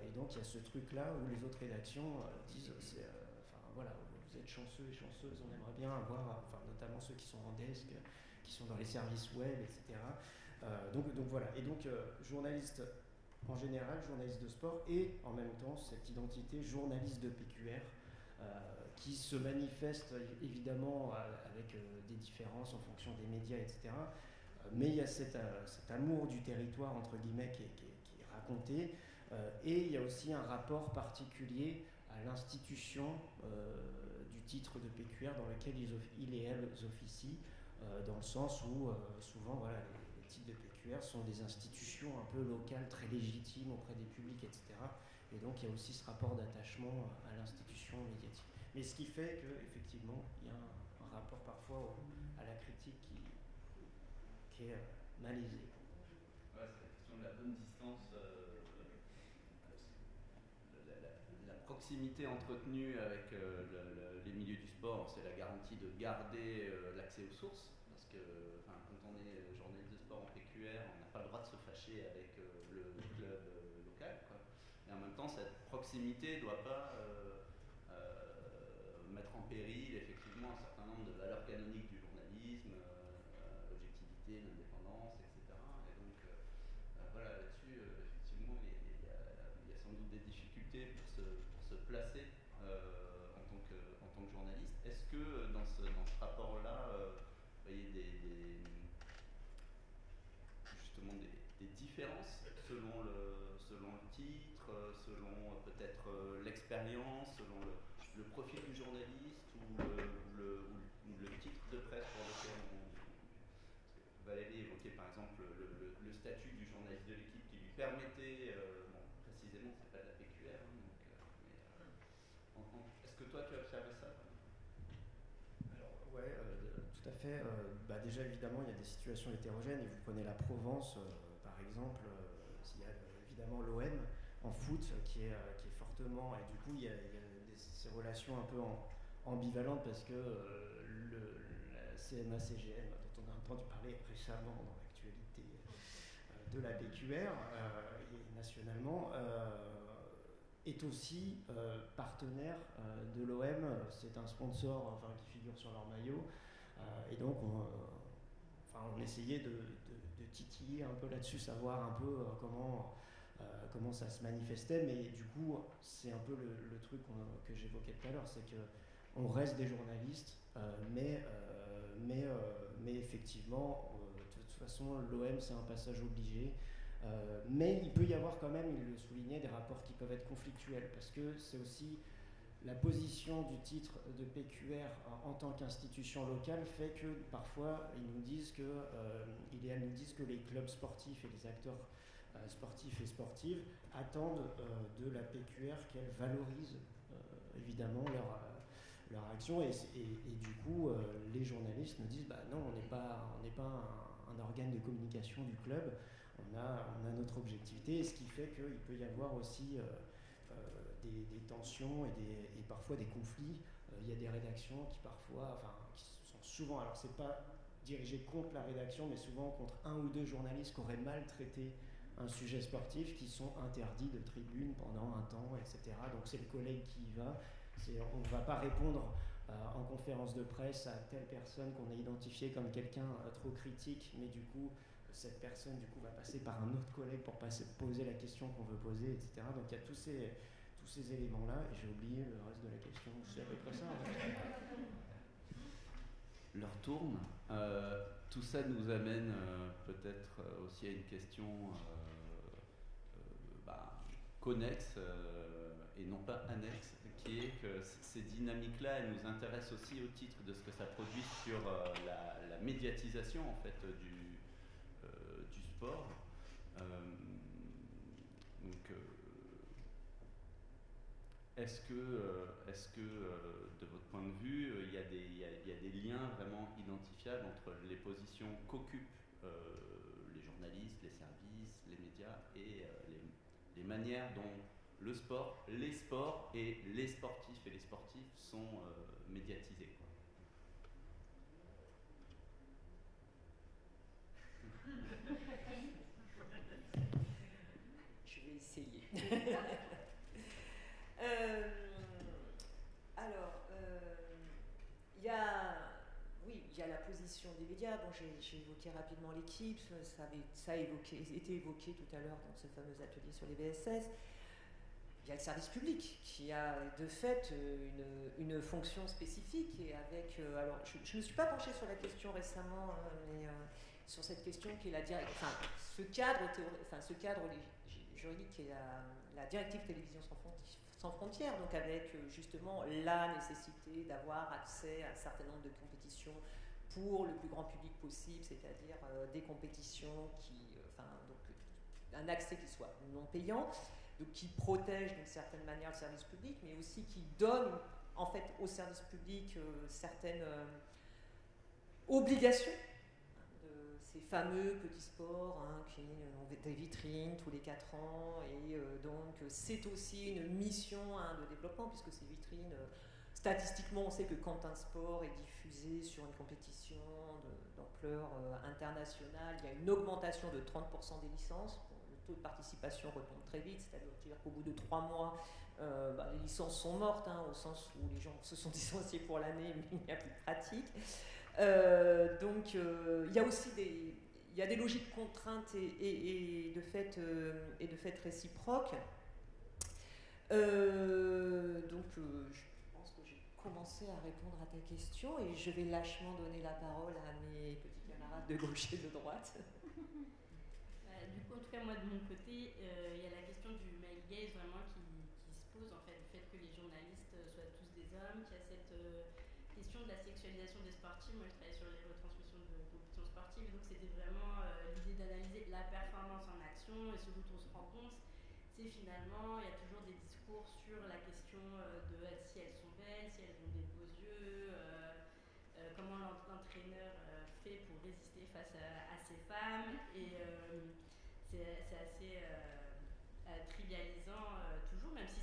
Speaker 5: et donc il y a ce truc-là où les autres rédactions disent, voilà, vous êtes chanceux et chanceuses, on aimerait bien avoir, notamment ceux qui sont en desk, qui sont dans les services web, etc. Donc voilà, et donc journaliste en général, journaliste de sport, et en même temps cette identité journaliste de PQR, qui se manifeste évidemment avec des différences en fonction des médias, etc. Mais il y a cet amour du territoire, entre guillemets, qui est raconté, et il y a aussi un rapport particulier à l'institution du titre de PQR dans lequel il et elles officient, dans le sens où souvent voilà, les titres de PQR sont des institutions un peu locales, très légitimes auprès des publics, etc. Et donc il y a aussi ce rapport d'attachement à l'institution médiatique. Mais ce qui fait qu'effectivement, il y a un rapport parfois à la critique qui est malaisé.
Speaker 2: Ouais, c'est la question de la bonne distance, la proximité entretenue avec les milieux du sport, c'est la garantie de garder l'accès aux sources, parce que quand on est journaliste de sport en PQR, on n'a pas le droit de se fâcher avec le club local, quoi. Et en même temps, cette proximité ne doit pas mettre en péril effectivement un certain nombre de valeurs canoniques du journalisme, l'objectivité, l'indépendance, etc. Et donc voilà, là-dessus, effectivement, il y a sans doute des difficultés pour se placer en tant que journaliste. Est-ce que dans ce rapport-là, vous voyez justement des différences selon le titre, selon peut-être l'expérience, selon le profil du journaliste ou le titre de presse pour lequel Valérie évoquait par exemple le statut du journaliste de l'équipe qui lui permettait, bon, précisément c'est pas de la PQR, hein, donc, est-ce que toi tu as observé ça?
Speaker 5: Alors, ouais, tout à fait. Déjà évidemment il y a des situations hétérogènes et vous prenez la Provence par exemple, il y a évidemment l'OM en foot qui est fortement, et du coup il y a ces relations un peu ambivalentes parce que la CMA-CGM dont on a entendu parler récemment dans l'actualité de la PQR et nationalement est aussi partenaire de l'OM. C'est un sponsor qui figure sur leur maillot et donc on essayait de titiller un peu là-dessus, savoir un peu comment ça se manifestait, mais du coup c'est un peu le truc que j'évoquais tout à l'heure, c'est qu'on reste des journalistes, mais effectivement de toute façon l'OM c'est un passage obligé, mais il peut y avoir quand même, il le soulignait, des rapports qui peuvent être conflictuels, parce que c'est aussi la position du titre de PQR en tant qu'institution locale fait que parfois ils nous disent que, elles nous disent que les clubs sportifs et les acteurs sportifs et sportives attendent de la PQR qu'elle valorise évidemment leur action et du coup les journalistes nous disent non, on n'est pas un organe de communication du club, on a notre objectivité, ce qui fait qu'il peut y avoir aussi des tensions et parfois des conflits. Il y a des rédactions qui parfois, qui sont souvent, alors c'est pas dirigé contre la rédaction, mais souvent contre un ou deux journalistes qui auraient maltraité un sujet sportif, qui sont interdits de tribune pendant un temps, etc. Donc c'est le collègue qui y va. On ne va pas répondre en conférence de presse à telle personne qu'on a identifiée comme quelqu'un trop critique, mais du coup cette personne va passer par un autre collègue pour poser la question qu'on veut poser, etc. Donc il y a tous ces éléments-là, et j'ai oublié le reste de la question, c'est à peu près ça.
Speaker 2: L'heure tourne. Tout ça nous amène peut-être aussi à une question connexe et non pas annexe, qui est que ces dynamiques-là, elles nous intéressent aussi au titre de ce que ça produit sur la médiatisation en fait du sport. Est-ce que de votre point de vue, il y a des liens vraiment identifiables entre les positions qu'occupent les journalistes, les services, les médias et les manières dont le sport, les sports et les sportifs et les sportives sont médiatisés, quoi.
Speaker 4: Je vais essayer. Alors, il y a la position des médias. Bon, j'ai évoqué rapidement l'équipe, ça a été évoqué tout à l'heure dans ce fameux atelier sur les BSS. Il y a le service public qui a de fait une fonction spécifique et avec. Alors, je ne me suis pas penchée sur la question récemment, mais sur cette question qui est ce cadre juridique qui est la directive télévision sans frontières, donc avec justement la nécessité d'avoir accès à un certain nombre de compétitions pour le plus grand public possible, c'est-à-dire des compétitions un accès qui soit non payant, donc qui protège d'une certaine manière le service public, mais aussi qui donne en fait au service public certaines obligations. Ces fameux petits sports qui ont des vitrines tous les 4 ans, et donc c'est aussi une mission de développement, puisque ces vitrines, statistiquement on sait que quand un sport est diffusé sur une compétition d'ampleur internationale, il y a une augmentation de 30% des licences. Le taux de participation retombe très vite, c'est-à-dire qu'au bout de 3 mois, les licences sont mortes, au sens où les gens se sont licenciés pour l'année, mais il n'y a plus de pratique. Donc il y a aussi des logiques contraintes et de fait réciproques. Donc je pense que j'ai commencé à répondre à ta question et je vais lâchement donner la parole à mes petits camarades de gauche et de droite.
Speaker 6: Du coup, en tout cas, moi de mon côté, il y a la question du male gaze vraiment qui se pose, en fait, du fait que les journalistes soient tous des hommes, qu'il y a question de la sexualisation des sportifs. Moi, je travaille sur les retransmissions de compétitions sportives, donc c'était vraiment l'idée d'analyser la performance en action, et ce dont on se rend compte, c'est finalement, il y a toujours des discours sur la question de si elles sont belles, si elles ont des beaux yeux, comment l'entraîneur fait pour résister face à ces femmes, et c'est assez trivialisant toujours, même si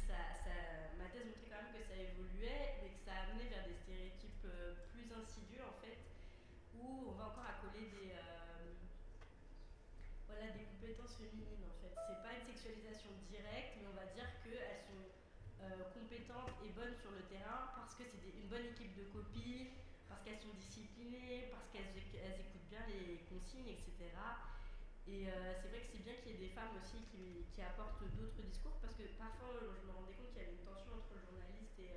Speaker 6: ma thèse montrait quand même que ça évoluait, mais que ça amenait vers des stéréotypes plus insidieux en fait, où on va encore accoler des compétences féminines en fait. C'est pas une sexualisation directe, mais on va dire qu'elles sont compétentes et bonnes sur le terrain parce que c'est une bonne équipe de copines, parce qu'elles sont disciplinées, parce qu'elles écoutent bien les consignes, etc. Et c'est vrai que c'est bien qu'il y ait des femmes aussi qui apportent d'autres discours, parce que parfois je me rendais compte qu'il y avait une tension entre le journaliste et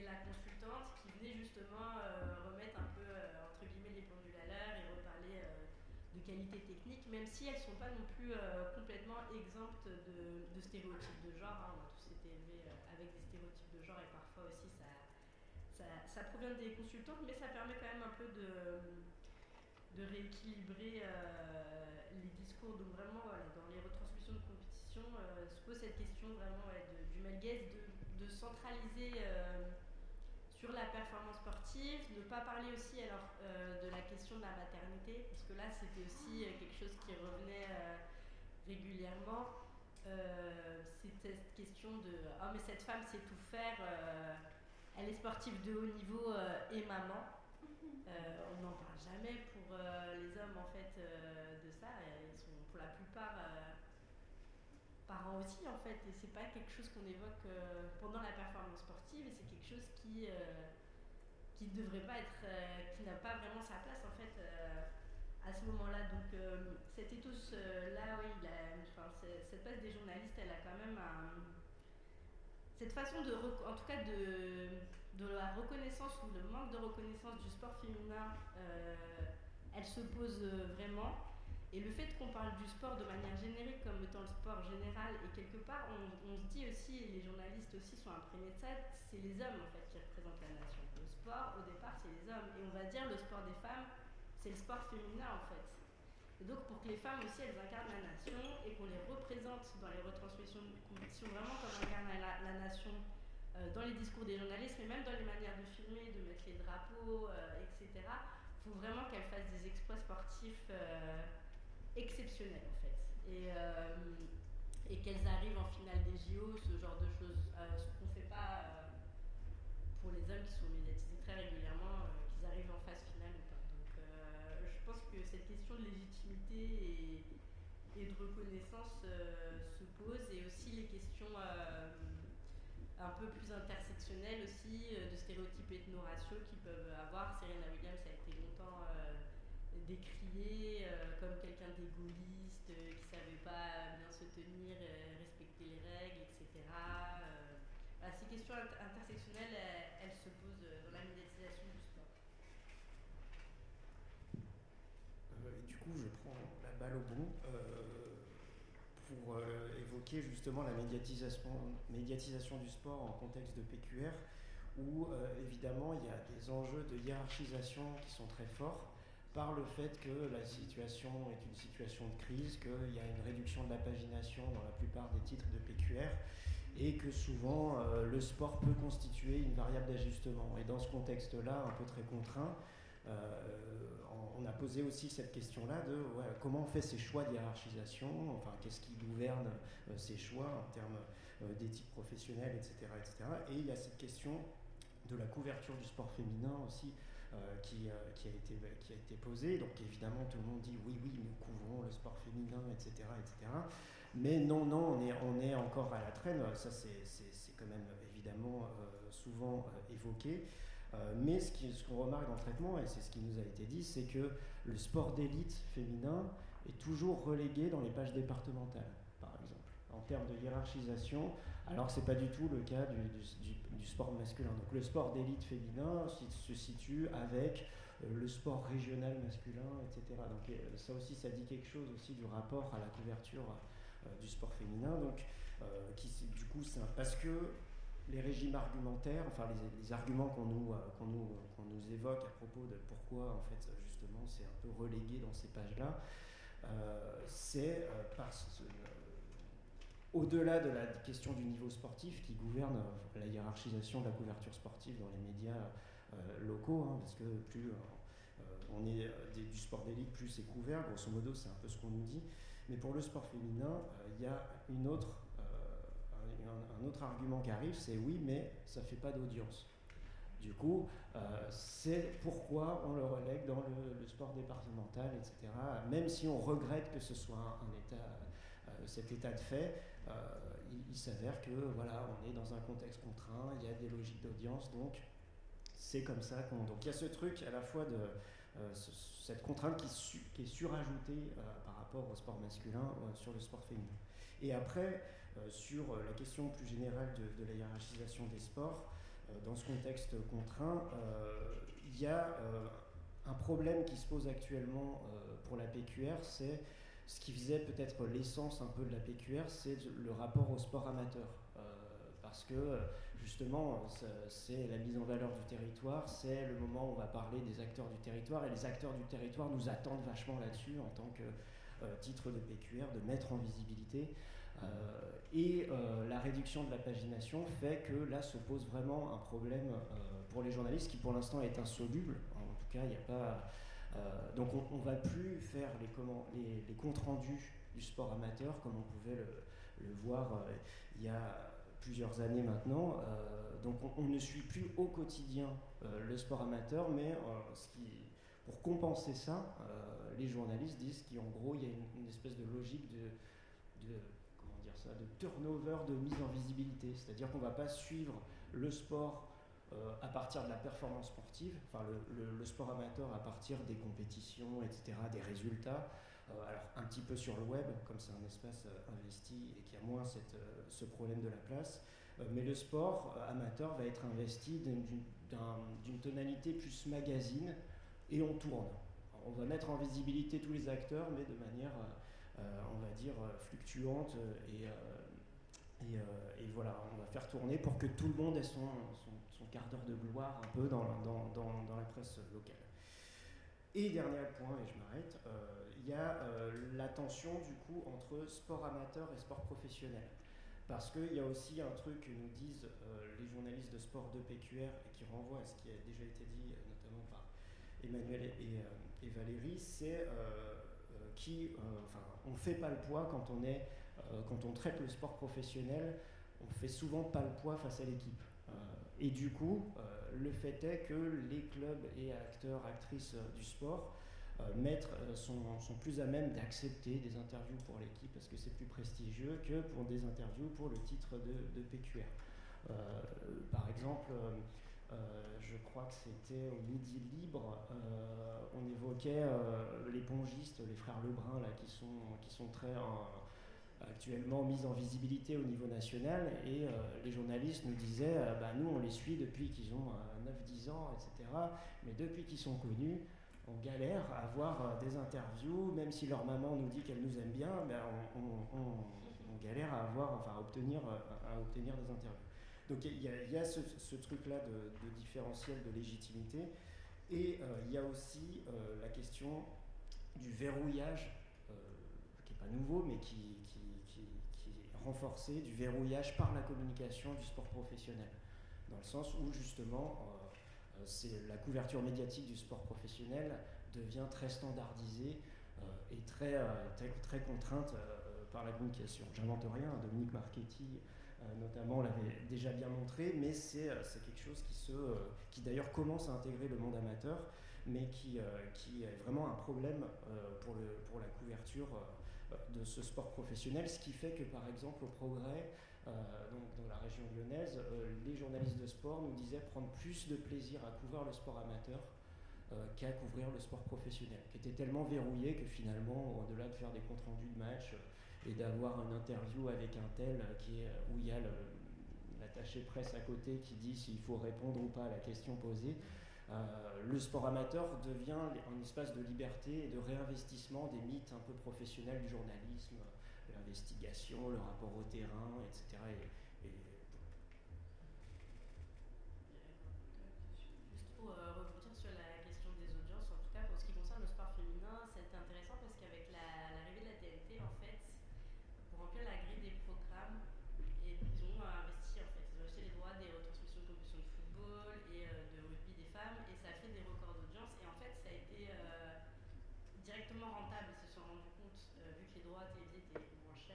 Speaker 6: la consultante qui venait justement remettre un peu entre guillemets les pendules à l'heure et reparler de qualité technique, même si elles ne sont pas non plus complètement exemptes de stéréotypes de genre. Hein. On a tous été élevés avec des stéréotypes de genre, et parfois aussi ça provient des consultantes, mais ça permet quand même un peu de rééquilibrer les discours. Donc vraiment, voilà, dans les retransmissions de compétition, se pose cette question vraiment du male gaze, de centraliser sur la performance sportive, ne pas parler aussi alors de la question de la maternité, parce que là c'était aussi quelque chose qui revenait régulièrement. C'est cette question de « oh mais cette femme sait tout faire, elle est sportive de haut niveau et maman ». On n'en parle jamais pour les hommes en fait de ça. Ils sont pour la plupart parents aussi en fait, et c'est pas quelque chose qu'on évoque pendant la performance sportive, et c'est quelque chose qui ne devrait pas être, qui n'a pas vraiment sa place en fait à ce moment-là. Donc cet ethos là, oui, cette place des journalistes, elle a quand même cette façon en tout cas de la reconnaissance ou le manque de reconnaissance du sport féminin, elle se pose vraiment. Et le fait qu'on parle du sport de manière générique comme étant le sport général, et quelque part on se dit aussi, et les journalistes aussi sont imprégnés de ça, c'est les hommes en fait qui représentent la nation. Le sport au départ c'est les hommes, et on va dire le sport des femmes c'est le sport féminin en fait. Et donc pour que les femmes aussi elles incarnent la nation, et qu'on les représente dans les retransmissions de compétition vraiment comme incarne la nation dans les discours des journalistes, mais même dans les manières de filmer, de mettre les drapeaux, etc. Il faut vraiment qu'elles fassent des exploits sportifs exceptionnels en fait. Et qu'elles arrivent en finale des JO, ce genre de choses, ce qu'on ne fait pas pour les hommes qui sont médiatisés très régulièrement, qu'ils arrivent en phase finale ou pas. Donc je pense que cette question de légitimité et de reconnaissance se pose, et aussi les questions un peu plus intersectionnelles aussi, de stéréotypes ethno-raciaux qui peuvent avoir. Serena Williams a été longtemps décriée comme quelqu'un d'égoïste, qui ne savait pas bien se tenir, respecter les règles, etc. Voilà, ces questions intersectionnelles, elles se posent dans la médiatisation du sport.
Speaker 5: Et du coup, je prends la balle au bout pour évoquer justement la médiatisation du sport en contexte de PQR, où évidemment il y a des enjeux de hiérarchisation qui sont très forts, par le fait que la situation est une situation de crise, qu'il y a une réduction de la pagination dans la plupart des titres de PQR, et que souvent le sport peut constituer une variable d'ajustement. Et dans ce contexte-là, un peu très contraint, on a posé aussi cette question-là de comment on fait ces choix de hiérarchisation, enfin qu'est-ce qui gouverne ces choix en termes d'éthique professionnelle, etc., etc. Et il y a cette question de la couverture du sport féminin aussi qui a été posée. Donc évidemment tout le monde dit oui, nous couvrons le sport féminin, etc., etc. Mais non, on est encore à la traîne. Ça c'est quand même évidemment souvent évoqué. Mais ce qu'on remarque dans le traitement, et c'est ce qui nous a été dit, c'est que le sport d'élite féminin est toujours relégué dans les pages départementales, par exemple, en termes de hiérarchisation, alors que ce n'est pas du tout le cas du sport masculin. Donc le sport d'élite féminin se situe avec le sport régional masculin, etc. Donc ça aussi, ça dit quelque chose aussi du rapport à la couverture du sport féminin. Donc, du coup, parce que les régimes argumentaires, enfin les arguments qu'on nous évoque à propos de pourquoi en fait justement c'est un peu relégué dans ces pages-là, c'est au-delà de la question du niveau sportif qui gouverne la hiérarchisation de la couverture sportive dans les médias locaux, hein, parce que plus on est du sport d'élite, plus c'est couvert, grosso modo c'est un peu ce qu'on nous dit. Mais pour le sport féminin, il y a un autre argument qui arrive, c'est oui, mais ça ne fait pas d'audience. Du coup, c'est pourquoi on le relègue dans le sport départemental, etc. Même si on regrette que ce soit cet état de fait, il s'avère que voilà, on est dans un contexte contraint, il y a des logiques d'audience, donc c'est comme ça qu'on... Donc il y a ce truc à la fois de cette contrainte qui est surajoutée par rapport au sport masculin sur le sport féminin. Et après, sur la question plus générale de la hiérarchisation des sports, dans ce contexte contraint, il y a un problème qui se pose actuellement pour la PQR, c'est ce qui faisait peut-être l'essence un peu de la PQR, c'est le rapport au sport amateur. Parce que justement, c'est la mise en valeur du territoire, c'est le moment où on va parler des acteurs du territoire, et les acteurs du territoire nous attendent vachement là-dessus en tant que titre de PQR, de mettre en visibilité. La réduction de la pagination fait que là se pose vraiment un problème pour les journalistes qui pour l'instant est insoluble. En tout cas, il n'y a pas... donc on ne va plus faire les comptes rendus du sport amateur comme on pouvait le voir il y a plusieurs années maintenant. Donc on ne suit plus au quotidien le sport amateur, mais pour compenser ça, les journalistes disent qu'en gros il y a une espèce de logique de turnover, de mise en visibilité. C'est-à-dire qu'on ne va pas suivre le sport à partir de la performance sportive, enfin le sport amateur à partir des compétitions, etc., des résultats. Alors un petit peu sur le web, comme c'est un espace investi et qu'il y a moins ce problème de la place. Mais le sport amateur va être investi d'une tonalité plus magazine et on tourne. On va mettre en visibilité tous les acteurs, mais de manière... on va dire, fluctuante et voilà, on va faire tourner pour que tout le monde ait son quart d'heure de gloire un peu dans la presse locale. Et dernier point, et je m'arrête, il y a la tension du coup entre sport amateur et sport professionnel. Parce qu'il y a aussi un truc que nous disent les journalistes de sport de PQR et qui renvoie à ce qui a déjà été dit notamment par Emmanuel et Valérie, c'est on ne fait pas le poids quand on traite le sport professionnel, on fait souvent pas le poids face à l'équipe. Et du coup, le fait est que les clubs et acteurs, actrices du sport sont plus à même d'accepter des interviews pour l'équipe parce que c'est plus prestigieux que pour des interviews pour le titre de PQR. Par exemple, je crois que c'était au Midi Libre, on évoquait les pongistes, les frères Lebrun là, qui sont très actuellement mis en visibilité au niveau national, et les journalistes nous disaient nous on les suit depuis qu'ils ont 9-10 ans, etc. Mais depuis qu'ils sont connus, on galère à avoir des interviews, même si leur maman nous dit qu'elle nous aime bien, on galère à obtenir des interviews. Donc il y a ce truc-là de différentiel de légitimité, et il y a aussi la question du verrouillage, qui n'est pas nouveau, mais qui est renforcé, du verrouillage par la communication du sport professionnel, dans le sens où justement la couverture médiatique du sport professionnel devient très standardisée et très contrainte par la communication. J'invente rien, Dominique Marchetti notamment l'avait déjà bien montré, mais c'est quelque chose qui d'ailleurs commence à intégrer le monde amateur, mais qui est vraiment un problème pour la couverture de ce sport professionnel, ce qui fait que par exemple au Progrès, donc dans la région lyonnaise, les journalistes de sport nous disaient prendre plus de plaisir à couvrir le sport amateur qu'à couvrir le sport professionnel, qui était tellement verrouillé que finalement, au-delà de faire des comptes rendus de match et d'avoir une interview avec un tel où il y a l'attaché presse à côté qui dit s'il faut répondre ou pas à la question posée, le sport amateur devient un espace de liberté et de réinvestissement des mythes un peu professionnels du journalisme, l'investigation, le rapport au terrain, etc.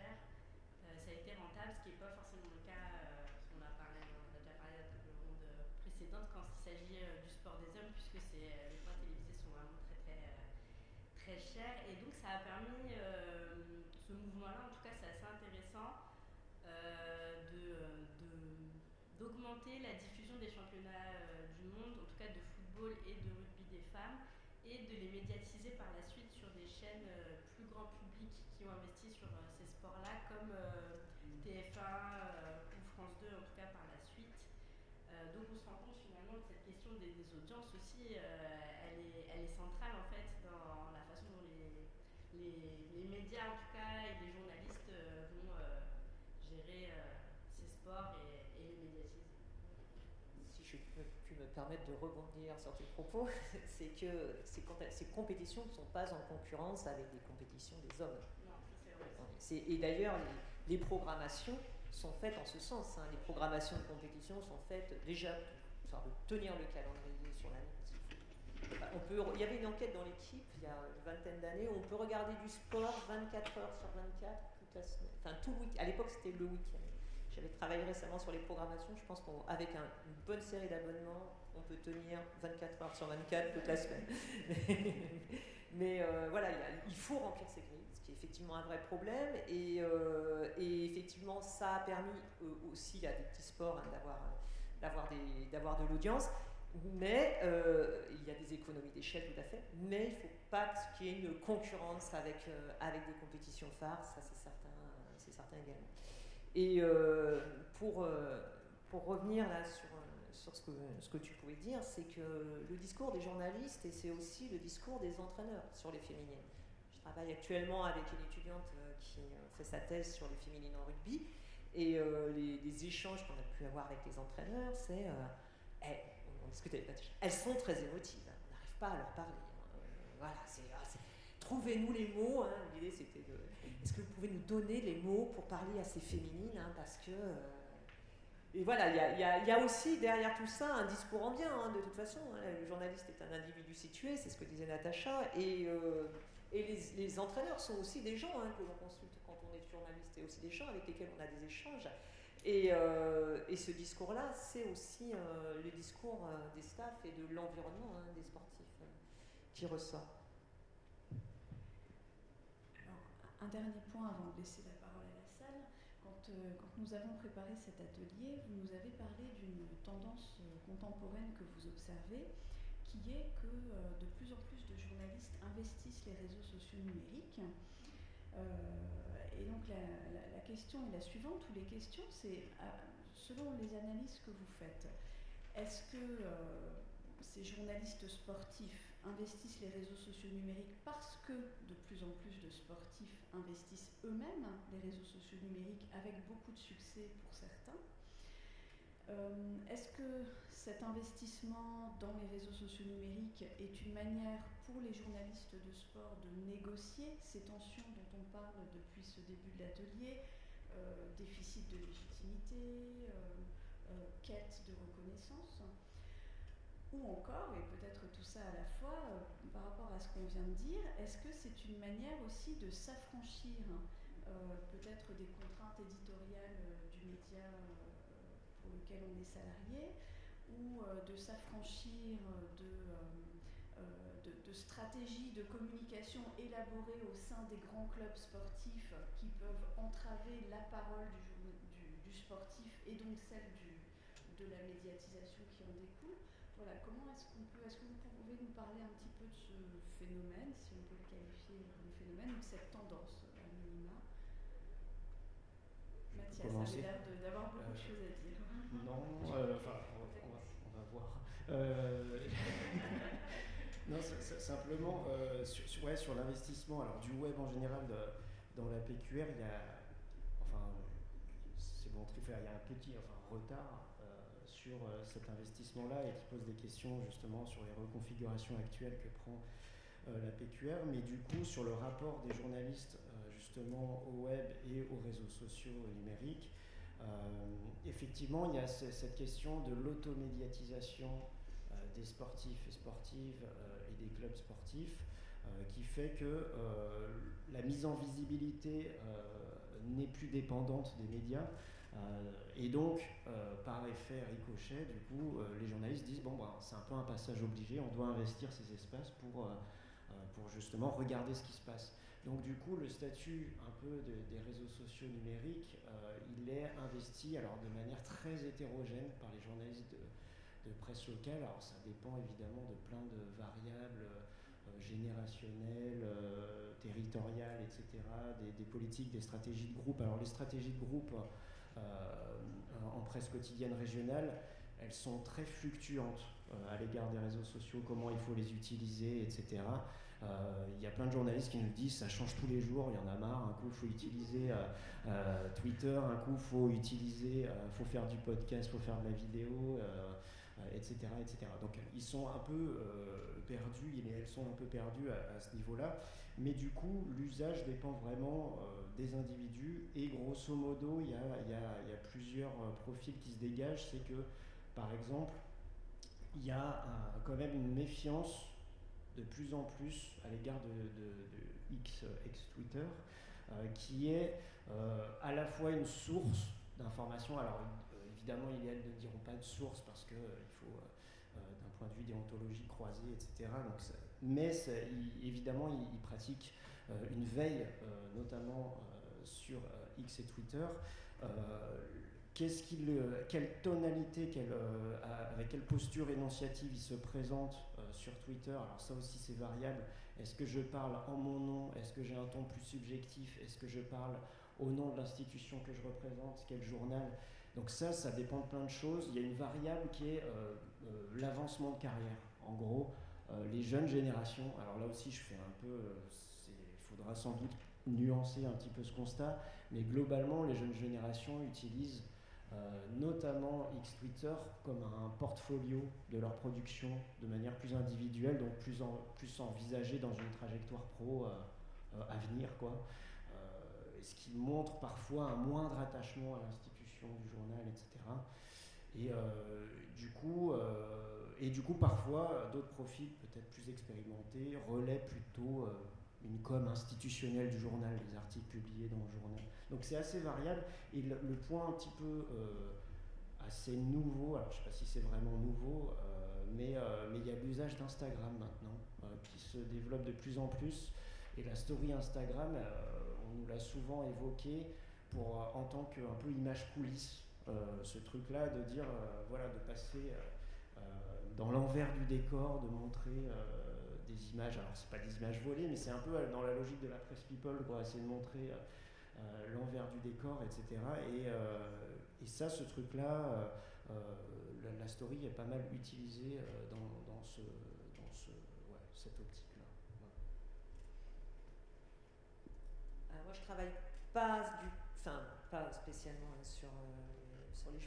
Speaker 6: cher, ça a été rentable, ce qui n'est pas forcément le cas, on a déjà parlé à la table ronde précédente, quand il s'agit du sport des hommes, puisque les droits télévisés sont vraiment très chers. Et donc ça a permis, ce mouvement-là, en tout cas c'est assez intéressant, d'augmenter la diffusion des championnats du monde, en tout cas de football et de rugby des femmes, et de les médiatiser par la suite sur des chaînes plus grand public qui ont investi sur ces sports-là, comme TF1 ou France 2 en tout cas par la suite. Donc on se rend compte finalement que cette question des audiences aussi, elle est centrale en fait dans la façon dont les médias en tout cas et les journalistes vont gérer ces sports et les médiatiser.
Speaker 4: Si je peux me permettre de rebondir sur tes propos, c'est que ces compétitions ne sont pas en concurrence avec des compétitions des hommes.
Speaker 6: Non, c'est vrai.
Speaker 4: Et d'ailleurs, les programmations sont faites en ce sens. Les programmations de compétition sont faites déjà pour tenir le calendrier sur l'année. Il y avait une enquête dans l'équipe il y a une vingtaine d'années où on peut regarder du sport 24 heures sur 24 toute la semaine. Enfin, tout le week-end. À l'époque, c'était le week-end. J'avais travaillé récemment sur les programmations. Je pense qu'avec une bonne série d'abonnements, on peut tenir 24 heures sur 24 toute la semaine. Mais voilà, il faut remplir ces grilles, ce qui est effectivement un vrai problème. Et effectivement, ça a permis aussi à des petits sports d'avoir de l'audience. Mais il y a des économies d'échelle tout à fait. Mais il ne faut pas qu'il y ait une concurrence avec des compétitions phares, ça c'est certain également. Et pour revenir là sur ce que tu pouvais dire, c'est que le discours des journalistes, et c'est aussi le discours des entraîneurs sur les féminines. Je travaille actuellement avec une étudiante qui fait sa thèse sur les féminines en rugby, et les échanges qu'on a pu avoir avec les entraîneurs, c'est on discute avec Patricia, elles sont très émotives, on n'arrive pas à leur parler. Voilà, trouvez-nous les mots. L'idée c'était est-ce que vous pouvez nous donner les mots pour parler à ces féminines, parce que et voilà, il y a aussi derrière tout ça un discours ambiant, de toute façon. Le journaliste est un individu situé, c'est ce que disait Natacha, et les entraîneurs sont aussi des gens que l'on consulte quand on est journaliste, et aussi des gens avec lesquels on a des échanges. Et ce discours-là, c'est aussi le discours des staffs et de l'environnement des sportifs qui ressort.
Speaker 3: Alors, un dernier point avant de laisser la parole à la salle. Quand nous avons préparé cet atelier, vous nous avez parlé d'une tendance contemporaine que vous observez, qui est que de plus en plus de journalistes investissent les réseaux sociaux numériques. Et donc la question est la suivante, ou les questions, c'est selon les analyses que vous faites, est-ce que ces journalistes sportifs investissent les réseaux sociaux numériques parce que de plus en plus de sportifs investissent eux-mêmes les réseaux sociaux numériques avec beaucoup de succès pour certains? Est-ce que cet investissement dans les réseaux sociaux numériques est une manière pour les journalistes de sport de négocier ces tensions dont on parle depuis ce début de l'atelier, déficit de légitimité, quête de reconnaissance? Ou encore, et peut-être tout ça à la fois, par rapport à ce qu'on vient de dire, est-ce que c'est une manière aussi de s'affranchir peut-être des contraintes éditoriales du média pour lequel on est salarié, ou de s'affranchir de stratégies de communication élaborées au sein des grands clubs sportifs qui peuvent entraver la parole du sportif et donc celle de la médiatisation qui en découle? Voilà, comment est-ce que vous pouvez nous parler un petit peu de ce phénomène, si on peut le qualifier comme phénomène, ou de cette tendance à minima? Mathias avait l'air d'avoir beaucoup de choses à dire.
Speaker 5: Non, on va voir. Non, simplement, sur l'investissement du web en général dans la PQR, il y a un petit retard sur cet investissement-là, et qui pose des questions justement sur les reconfigurations actuelles que prend la PQR, mais du coup sur le rapport des journalistes justement au web et aux réseaux sociaux numériques. Effectivement, il y a cette question de l'automédiatisation des sportifs et sportives et des clubs sportifs. qui fait que la mise en visibilité n'est plus dépendante des médias. Et donc, par effet ricochet, du coup, les journalistes disent bon, c'est un peu un passage obligé, on doit investir ces espaces pour justement regarder ce qui se passe. Donc, du coup, le statut un peu des réseaux sociaux numériques, il est investi alors de manière très hétérogène par les journalistes de presse locale. Alors, ça dépend évidemment de plein de variables générationnelles, territoriales, etc., des politiques, des stratégies de groupe. Alors, les stratégies de groupe en presse quotidienne régionale, elles sont très fluctuantes à l'égard des réseaux sociaux, comment il faut les utiliser, etc. Il y a plein de journalistes qui nous disent ça change tous les jours, il y en a marre, un coup il faut utiliser Twitter, un coup il faut utiliser, faut faire du podcast, il faut faire de la vidéo, etc., etc. Donc ils sont un peu perdus, elles sont un peu perdues à ce niveau-là, mais du coup l'usage dépend vraiment des individus, et grosso modo il y a plusieurs profils qui se dégagent. C'est que par exemple il y a quand même une méfiance de plus en plus à l'égard de ex-Twitter, qui est à la fois une source d'information. Alors évidemment, elles ne diront pas de source parce qu'il faut, d'un point de vue déontologique, croiser, etc. Donc, mais évidemment, ils pratiquent une veille, notamment sur X et Twitter. Quelle tonalité, avec quelle posture énonciative il se présente sur Twitter. Alors ça aussi c'est variable. Est-ce que je parle en mon nom? Est-ce que j'ai un ton plus subjectif? Est-ce que je parle au nom de l'institution que je représente? Quel journal? Donc ça dépend de plein de choses. Il y a une variable qui est l'avancement de carrière. En gros, les jeunes générations, alors là aussi je fais un peu, il faudra sans doute nuancer un petit peu ce constat, mais globalement les jeunes générations utilisent notamment X-Twitter comme un portfolio de leur production de manière plus individuelle, donc plus envisagée dans une trajectoire pro à venir, quoi. Ce qui montre parfois un moindre attachement à l'institution du journal, etc. Et du coup parfois d'autres profils peut-être plus expérimentés relaient plutôt une com institutionnelle du journal, les articles publiés dans le journal. Donc c'est assez variable. Et le point un petit peu assez nouveau, alors je ne sais pas si c'est vraiment nouveau, mais il y a l'usage d'Instagram maintenant qui se développe de plus en plus. Et la story Instagram, on nous l'a souvent évoqué en tant que un peu image coulisse, ce truc-là de dire, voilà, de passer dans l'envers du décor, de montrer des images. Alors c'est pas des images volées, mais c'est un peu dans la logique de la presse people, quoi, essayer de montrer l'envers du décor, etc. Et ça, ce truc-là, la story est pas mal utilisée dans cette optique-là.
Speaker 4: Alors moi, je travaille pas spécialement sur les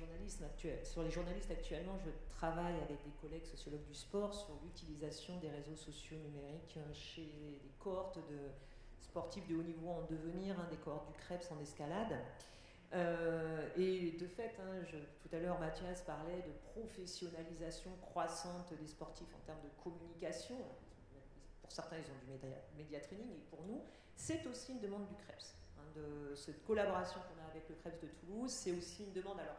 Speaker 4: journalistes actuellement. Je travaille avec des collègues sociologues du sport sur l'utilisation des réseaux sociaux numériques chez des cohortes de sportifs de haut niveau en devenir, des cohortes du Krebs en escalade. Et de fait, tout à l'heure Mathias parlait de professionnalisation croissante des sportifs en termes de communication. Pour certains, ils ont du média training, et pour nous, c'est aussi une demande du Krebs. De cette collaboration qu'on a avec le Krebs de Toulouse, c'est aussi une demande, alors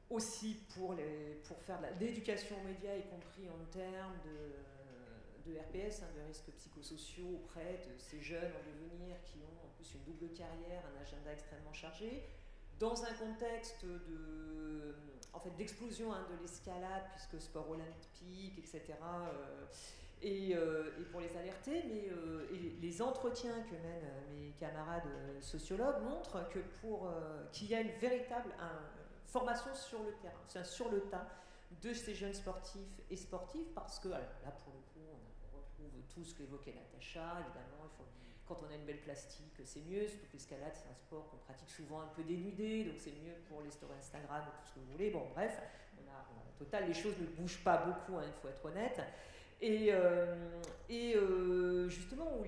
Speaker 4: aussi pour faire de l'éducation aux médias, y compris en termes de RPS, de risques psychosociaux auprès de ces jeunes en devenir qui ont en plus une double carrière, un agenda extrêmement chargé, dans un contexte d'explosion de l'escalade, puisque sport olympique, etc., et pour les alerter, mais les entretiens que mènent mes camarades sociologues montrent qu'il y a une véritable formation sur le terrain, sur le tas, de ces jeunes sportifs et sportives, parce que, alors, là pour le coup, on retrouve tout ce qu'évoquait Natacha, évidemment, quand on a une belle plastique, c'est mieux, surtout que l'escalade, c'est un sport qu'on pratique souvent un peu dénudé, donc c'est mieux pour les stories Instagram et tout ce que vous voulez. Bon, bref, au total, les choses ne bougent pas beaucoup, il faut être honnête. Et justement,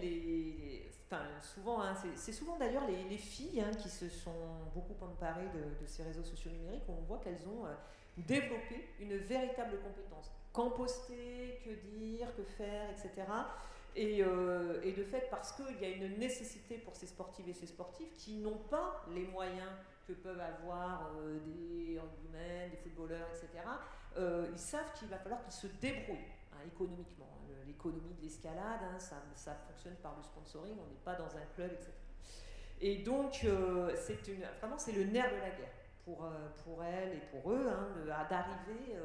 Speaker 4: souvent, c'est souvent d'ailleurs les filles qui se sont beaucoup emparées de ces réseaux sociaux numériques, où on voit qu'elles ont développé une véritable compétence. Quand poster, que dire, que faire, etc. Et de fait, parce qu'il y a une nécessité pour ces sportives et ces sportifs qui n'ont pas les moyens que peuvent avoir des rugbymen, des footballeurs, etc., ils savent qu'il va falloir qu'ils se débrouillent économiquement. L'économie de l'escalade, ça fonctionne par le sponsoring, on n'est pas dans un club, etc. Et donc, vraiment, c'est le nerf de la guerre pour elles et pour eux, d'arriver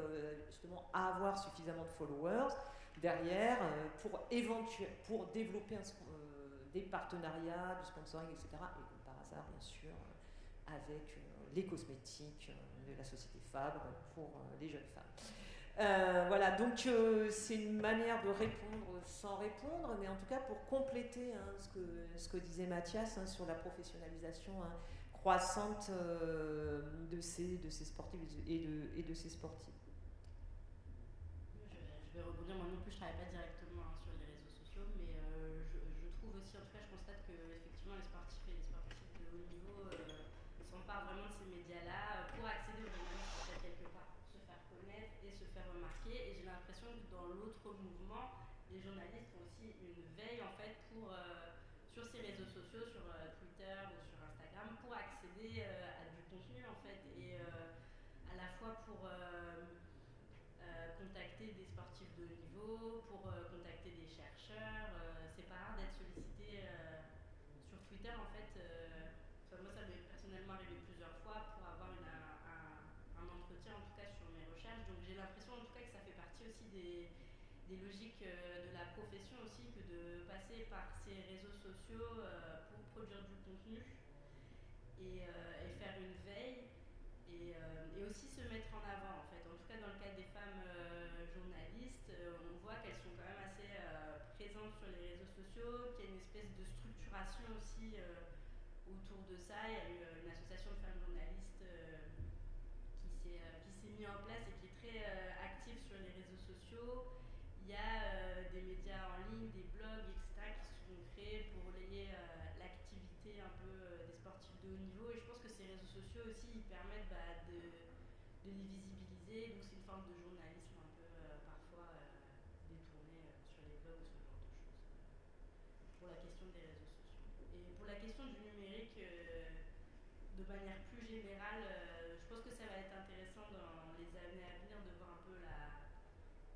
Speaker 4: justement à avoir suffisamment de followers derrière pour développer des partenariats, du sponsoring, etc. Et comme par hasard, bien sûr, avec les cosmétiques de la société Fabre pour les jeunes femmes. Voilà, donc c'est une manière de répondre sans répondre, mais en tout cas pour compléter ce que disait Mathias sur la professionnalisation croissante de ces sportifs et de ces sportifs.
Speaker 6: Je vais rebondir, moi non plus je ne travaille pas directement sur les réseaux sociaux, mais je trouve aussi, en tout cas je constate que effectivement les sportifs et les sportifs de haut niveau s'emparent vraiment de ces médias-là pour accéder aux journalistes quelque part, pour se faire connaître et se faire remarquer. Et j'ai l'impression que dans l'autre mouvement, les journalistes ont aussi une veille en fait sur ces réseaux sociaux, sur Twitter ou sur Instagram, pour accéder à du contenu en fait, et à la fois pour contacter des sportifs de haut niveau, pour contacter des chercheurs. C'est pas rare d'être sollicité sur Twitter en fait. Moi ça m'est personnellement arrivé plusieurs fois pour avoir un entretien en tout cas sur mes recherches. Donc j'ai l'impression en tout cas que ça fait partie aussi des logiques de la profession aussi, que de passer par ces réseaux sociaux pour produire du contenu et faire une veille et aussi se mettre en avant en fait. En tout cas dans le cas des femmes journalistes, on voit qu'elles sont quand même assez présentes sur les réseaux sociaux, qu'il y a une espèce de structuration aussi autour de ça. Il y a eu une association de femmes journalistes qui s'est mise en place et qui est très active sur les réseaux sociaux. Il y a des médias en ligne, des blogs, etc. qui sont créés pour relayer l'activité un peu des sportifs de haut niveau. Et je pense que ces réseaux sociaux aussi, ils permettent de les visibiliser. Donc c'est une forme de journalisme un peu parfois détourné sur les blogs ou ce genre de choses. Pour la question des réseaux sociaux. Et pour la question du numérique, de manière plus générale, je pense que ça va être intéressant dans les années à venir de voir un peu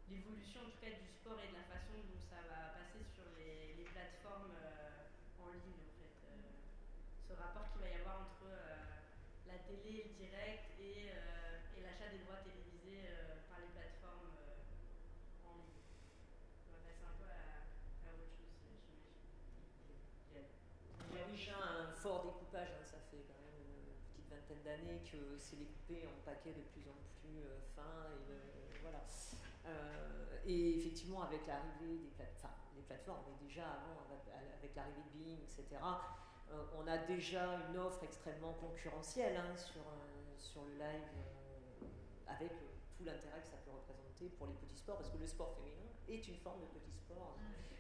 Speaker 6: l'évolution en tout cas du sport et de la façon dont ça va passer sur les plateformes en ligne en fait. Ce rapport qu'il va y avoir entre la télé, le direct et l'achat des droits télévisés par les plateformes en ligne. On va passer un peu à autre chose, j'imagine.
Speaker 4: Il y a déjà un fort découpage, ça fait quand même une petite vingtaine d'années que c'est découpé en paquets de plus en plus fins et voilà. Et effectivement, avec l'arrivée des plateformes, mais déjà avant, avec l'arrivée de Bing, etc., on a déjà une offre extrêmement concurrentielle sur le live, avec tout l'intérêt que ça peut représenter pour les petits sports, parce que le sport féminin est une forme de petit sport.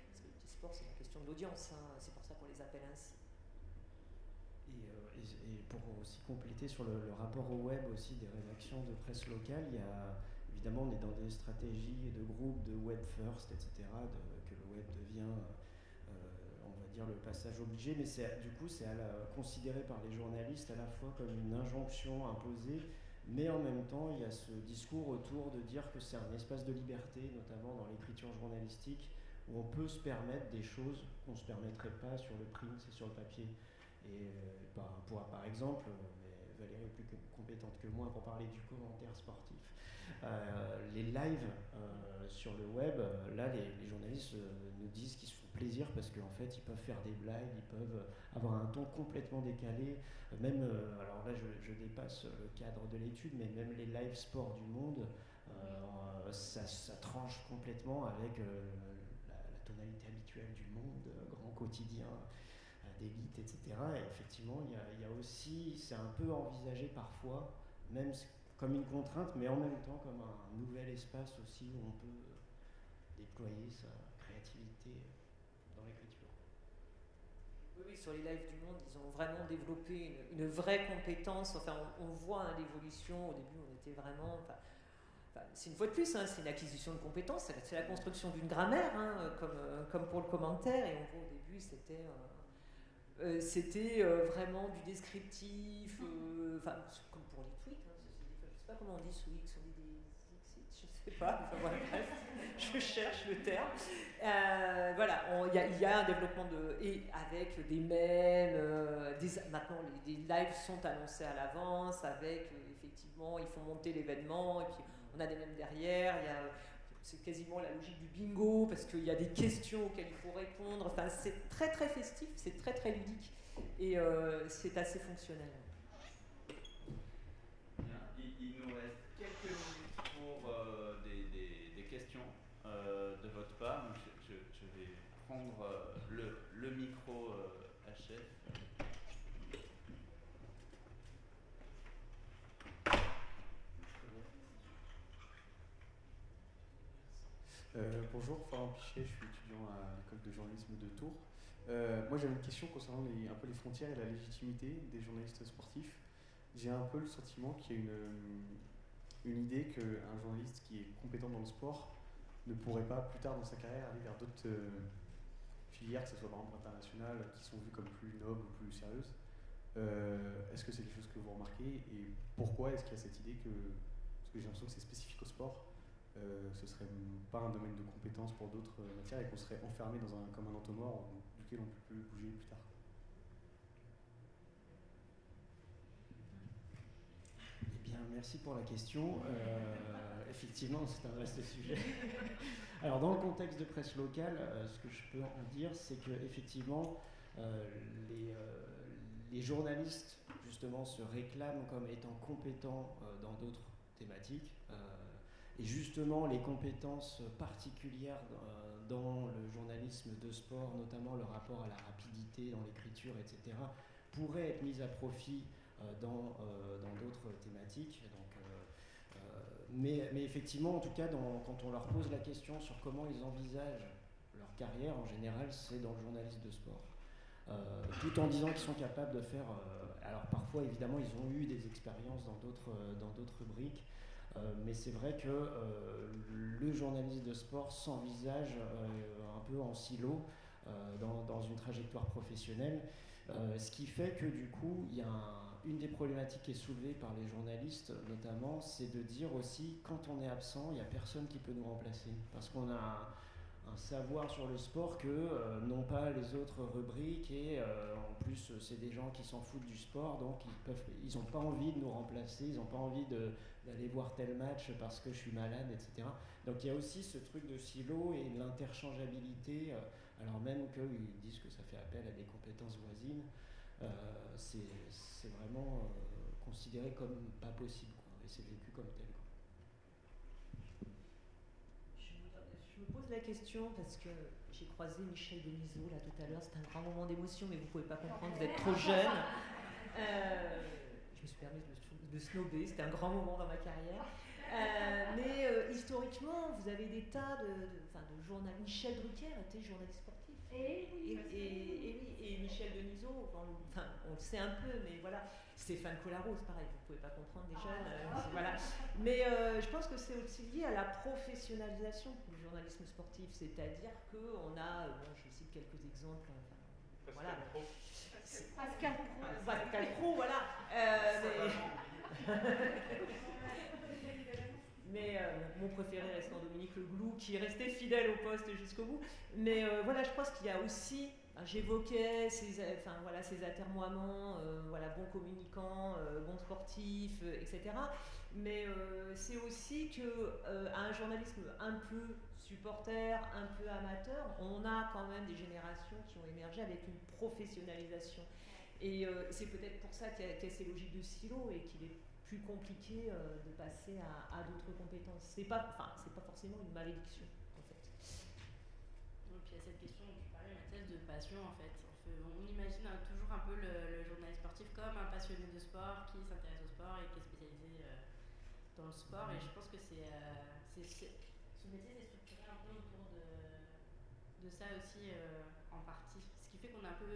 Speaker 4: Parce que le petit sport, c'est une question d'audience, c'est pour ça qu'on les appelle ainsi.
Speaker 5: Et pour aussi compléter sur le rapport au web aussi des rédactions de presse locale, il y a évidemment, on est dans des stratégies de groupes de web first, etc., que le web devient, on va dire, le passage obligé, mais du coup, c'est considéré par les journalistes à la fois comme une injonction imposée, mais en même temps, il y a ce discours autour de dire que c'est un espace de liberté, notamment dans l'écriture journalistique, où on peut se permettre des choses qu'on ne se permettrait pas sur le print et sur le papier. Et par exemple, mais Valérie est plus compétente que moi pour parler du commentaire sportif, les lives sur le web, là les journalistes nous disent qu'ils se font plaisir parce qu'en fait ils peuvent faire des blagues, ils peuvent avoir un ton complètement décalé, même, alors là je dépasse le cadre de l'étude, mais même les live sports du monde, ça tranche complètement avec la tonalité habituelle du monde, grand quotidien, d'élite, etc. Et effectivement, il y a aussi, c'est un peu envisagé parfois, même comme une contrainte, mais en même temps comme un nouvel espace aussi où on peut déployer sa créativité dans l'écriture.
Speaker 4: Oui, sur les lives du monde, ils ont vraiment développé une vraie compétence. Enfin, on voit l'évolution. Au début, on était vraiment... c'est une fois de plus, hein, c'est une acquisition de compétences, c'est la construction d'une grammaire, hein, comme pour le commentaire, et on voit au début, c'était vraiment du descriptif, comme pour les tweets, hein, je ne sais pas comment on dit tweets, on dit des exits, je ne sais pas, enfin, voilà, bref, je cherche le terme. Voilà, il y a un développement et avec des mèmes, maintenant les lives sont annoncés à l'avance, avec effectivement, ils font monter l'événement, et puis on a des mèmes derrière, c'est quasiment la logique du bingo, parce qu'il y a des questions auxquelles il faut répondre, enfin c'est très très festif, c'est très très ludique, et c'est assez fonctionnel.
Speaker 2: Bien. Il nous reste quelques minutes pour des questions de votre part. Je vais prendre le micro à chef.
Speaker 7: Bonjour, Florent Pichet, je suis étudiant à l'école de journalisme de Tours. Moi j'avais une question concernant un peu les frontières et la légitimité des journalistes sportifs. J'ai un peu le sentiment qu'il y a une idée qu'un journaliste qui est compétent dans le sport ne pourrait pas plus tard dans sa carrière aller vers d'autres filières, que ce soit par exemple internationales, qui sont vues comme plus nobles ou plus sérieuses. Est-ce que c'est quelque chose que vous remarquez et pourquoi est-ce qu'il y a cette idée que, parce que j'ai l'impression que c'est spécifique au sport, ce serait pas un domaine de compétence pour d'autres matières et qu'on serait enfermé comme un entonnoir duquel on peut plus bouger plus tard.
Speaker 5: Eh bien, merci pour la question. Effectivement, c'est un vaste sujet. Alors, dans le contexte de presse locale, ce que je peux en dire, c'est qu'effectivement, les journalistes, justement, se réclament comme étant compétents dans d'autres thématiques. Et justement, les compétences particulières dans le journalisme de sport, notamment le rapport à la rapidité dans l'écriture, etc., pourraient être mises à profit dans d'autres thématiques. Donc, mais effectivement, en tout cas, quand on leur pose la question sur comment ils envisagent leur carrière, en général, c'est dans le journalisme de sport. Tout en disant qu'ils sont capables de faire... alors parfois, évidemment, ils ont eu des expériences dans d'autres rubriques, mais c'est vrai que le journaliste de sport s'envisage un peu en silo dans une trajectoire professionnelle, ce qui fait que du coup, il y a une des problématiques qui est soulevée par les journalistes notamment, c'est de dire aussi, quand on est absent, il n'y a personne qui peut nous remplacer, parce qu'on a un savoir sur le sport que n'ont pas les autres rubriques, et en plus c'est des gens qui s'en foutent du sport, donc ils n'ont pas envie de nous remplacer, ils n'ont pas envie d'aller voir tel match parce que je suis malade, etc. Donc il y a aussi ce truc de silo et l'interchangeabilité, alors même qu'ils disent que ça fait appel à des compétences voisines, c'est vraiment considéré comme pas possible, quoi, et c'est vécu comme tel, quoi.
Speaker 4: Je me pose la question parce que j'ai croisé Michel Denisot là tout à l'heure, c'était un grand moment d'émotion, mais vous ne pouvez pas comprendre, vous êtes trop jeune. Je me suis permis de snobber, c'était un grand moment dans ma carrière. Mais historiquement, vous avez des tas de journalistes. Michel Drucker était journaliste sportif. Et Michel Denisot, on le sait un peu, mais voilà. Stéphane Collaros, pareil, vous ne pouvez pas comprendre des jeunes. Voilà. Mais je pense que c'est aussi lié à la professionnalisation du journalisme sportif, c'est-à-dire qu'on a, je cite quelques exemples. Voilà. Pascal Pro, voilà. Mais mon préféré restant Dominique Le Glou, qui est resté fidèle au poste jusqu'au bout. Mais voilà, je pense qu'il y a aussi, j'évoquais ces atermoiements, bon communicant, bon sportif, etc. Mais c'est aussi qu'à un journalisme un peu supporter, un peu amateur, on a quand même des générations qui ont émergé avec une professionnalisation. Et c'est peut-être pour ça qu'il y a ces logiques de silo et qu'il est plus compliqué de passer à d'autres compétences. C'est pas forcément une malédiction, en fait.
Speaker 6: Donc il y a cette question dont tu parlais, Mathias, de passion, en fait. On imagine toujours un peu le journaliste sportif comme un passionné de sport qui s'intéresse au sport et qui est spécialisé dans le sport. Et je pense que ce métier s'est structuré un peu autour de ça aussi, en partie. Ce qui fait qu'on est un peu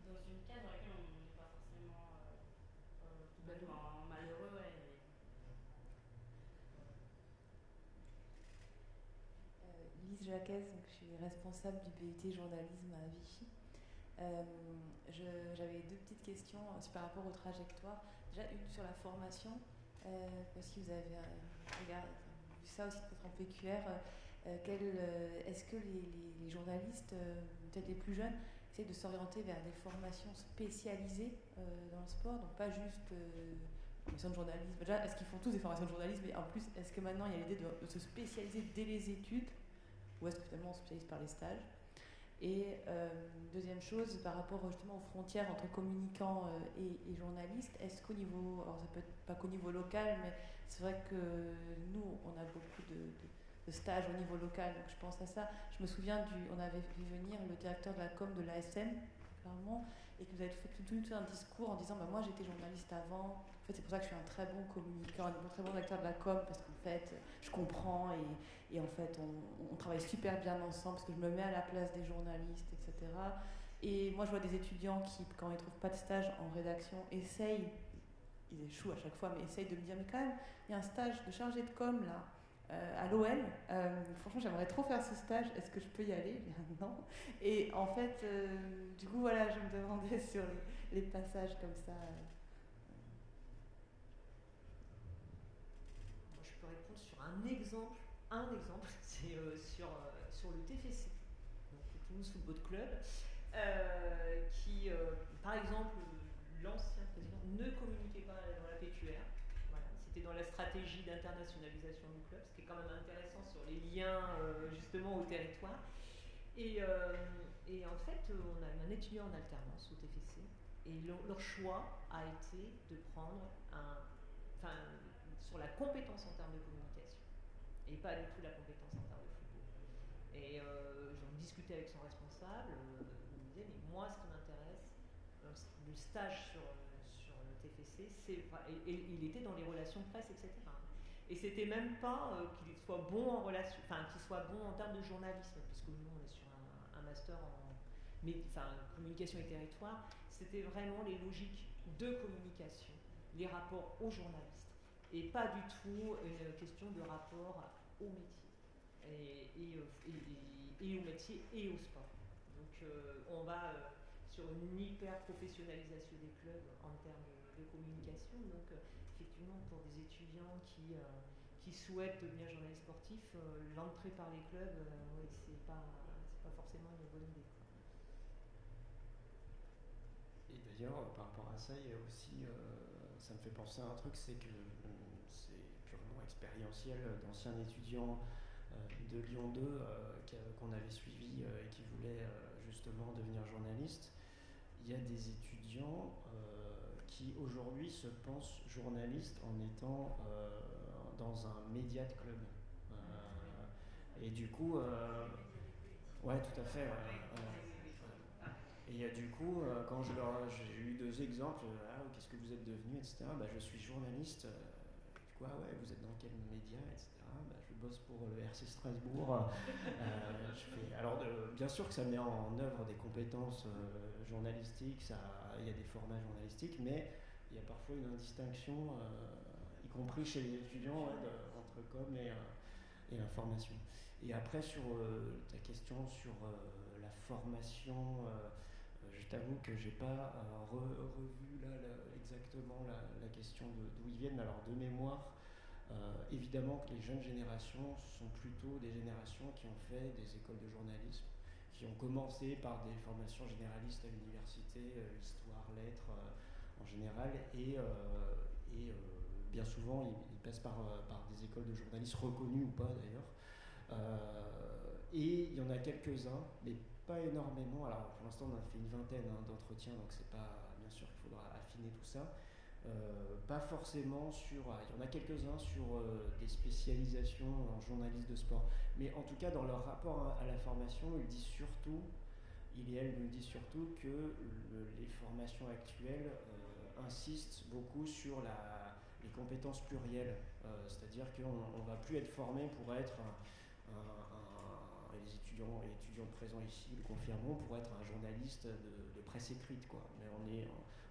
Speaker 6: dans une case dans laquelle on n'est pas forcément complètement malheureux.
Speaker 8: Jacquez, donc je suis responsable du BUT journalisme à Vichy. J'avais deux petites questions par rapport aux trajectoires. Déjà, une sur la formation, parce que vous avez vu ça aussi peut-être en PQR. Est-ce que les journalistes, peut-être les plus jeunes, essaient de s'orienter vers des formations spécialisées dans le sport, donc pas juste formation de journalisme. Déjà, est-ce qu'ils font tous des formations de journalisme, et en plus, est-ce que maintenant il y a l'idée de se spécialiser dès les études, ou est-ce que finalement on se spécialise par les stages? Et deuxième chose, par rapport justement aux frontières entre communicants et journalistes, est-ce qu'au niveau, alors ça peut être pas qu'au niveau local, mais c'est vrai que nous, on a beaucoup de stages au niveau local, donc je pense à ça. Je me souviens, on avait vu venir le directeur de la com de l'ASM, clairement, et que vous avez fait tout un discours en disant moi j'étais journaliste avant, en fait c'est pour ça que je suis un très bon communicant, un très bon directeur de la com, parce qu'en fait je comprends et en fait on travaille super bien ensemble parce que je me mets à la place des journalistes, etc. Et moi je vois des étudiants qui, quand ils ne trouvent pas de stage en rédaction, essayent, ils échouent à chaque fois, mais essayent de me dire mais quand même il y a un stage de chargé de com là à l'OL, franchement j'aimerais trop faire ce stage, est-ce que je peux y aller? Non. Et en fait, du coup voilà, je me demandais sur les passages comme ça.
Speaker 4: Moi je peux répondre sur un exemple, c'est sur le TFC, donc le Toulouse Football Club, qui par exemple l'ancien président ne communiquait pas dans la PQR. C'était dans la stratégie d'internationalisation du club, ce qui est quand même intéressant sur les liens justement au territoire. Et en fait, on a un étudiant en alternance au TFC, et leur choix a été de prendre sur la compétence en termes de communication, et pas du tout la compétence en termes de football. Et j'en discutais avec son responsable, il me disait, mais moi ce qui m'intéresse, le stage sur le TFC, et il était dans les relations presse, etc. Et c'était même pas qu'il soit bon en relation, qu'il soit bon en termes de journalisme, puisque nous on est sur un master en communication et territoire. C'était vraiment les logiques de communication, les rapports aux journalistes, et pas du tout une question de rapport au métier, et au métier et au sport. Donc on va sur une hyper professionnalisation des clubs en termes de communication. Donc effectivement, pour des étudiants qui souhaitent devenir journalistes sportifs, l'entrée par les clubs, c'est pas forcément une bonne idée.
Speaker 5: Et d'ailleurs, par rapport à ça, il y a aussi, ça me fait penser à un truc, c'est que c'est purement expérientiel d'anciens étudiants de Lyon 2 qu'on avait suivis et qui voulaient justement devenir journalistes. Il y a des étudiants qui aujourd'hui se pensent journalistes en étant dans un média de club. Et du coup, ouais, tout à fait. Et du coup, quand j'ai eu deux exemples, qu'est-ce que vous êtes devenu, etc. Je suis journaliste. Du coup, ouais, vous êtes dans quel média, etc. Je bosse pour le RC Strasbourg. Alors, bien sûr que ça met en œuvre des compétences journalistiques, il y a des formats journalistiques, mais il y a parfois une indistinction, y compris chez les étudiants, entre com et information. Et après, sur ta question sur la formation, je t'avoue que j'ai pas revu là, exactement la question d'où ils viennent. Alors, de mémoire, évidemment que les jeunes générations sont plutôt des générations qui ont fait des écoles de journalisme, qui ont commencé par des formations généralistes à l'université, histoire, lettres en général, et bien souvent ils passent par des écoles de journalistes reconnues ou pas d'ailleurs. Et il y en a quelques-uns, mais pas énormément. Alors pour l'instant on a fait une vingtaine d'entretiens, donc c'est pas, bien sûr qu'il faudra affiner tout ça. Pas forcément sur, il y en a quelques-uns sur des spécialisations en journalisme de sport, mais en tout cas dans leur rapport à la formation, il et elle nous disent surtout que les formations actuelles insistent beaucoup sur les compétences plurielles, c'est-à-dire qu'on ne va plus être formé pour être les étudiants et étudiantes présents ici le confirmeront, pour être un journaliste de presse écrite, quoi. Mais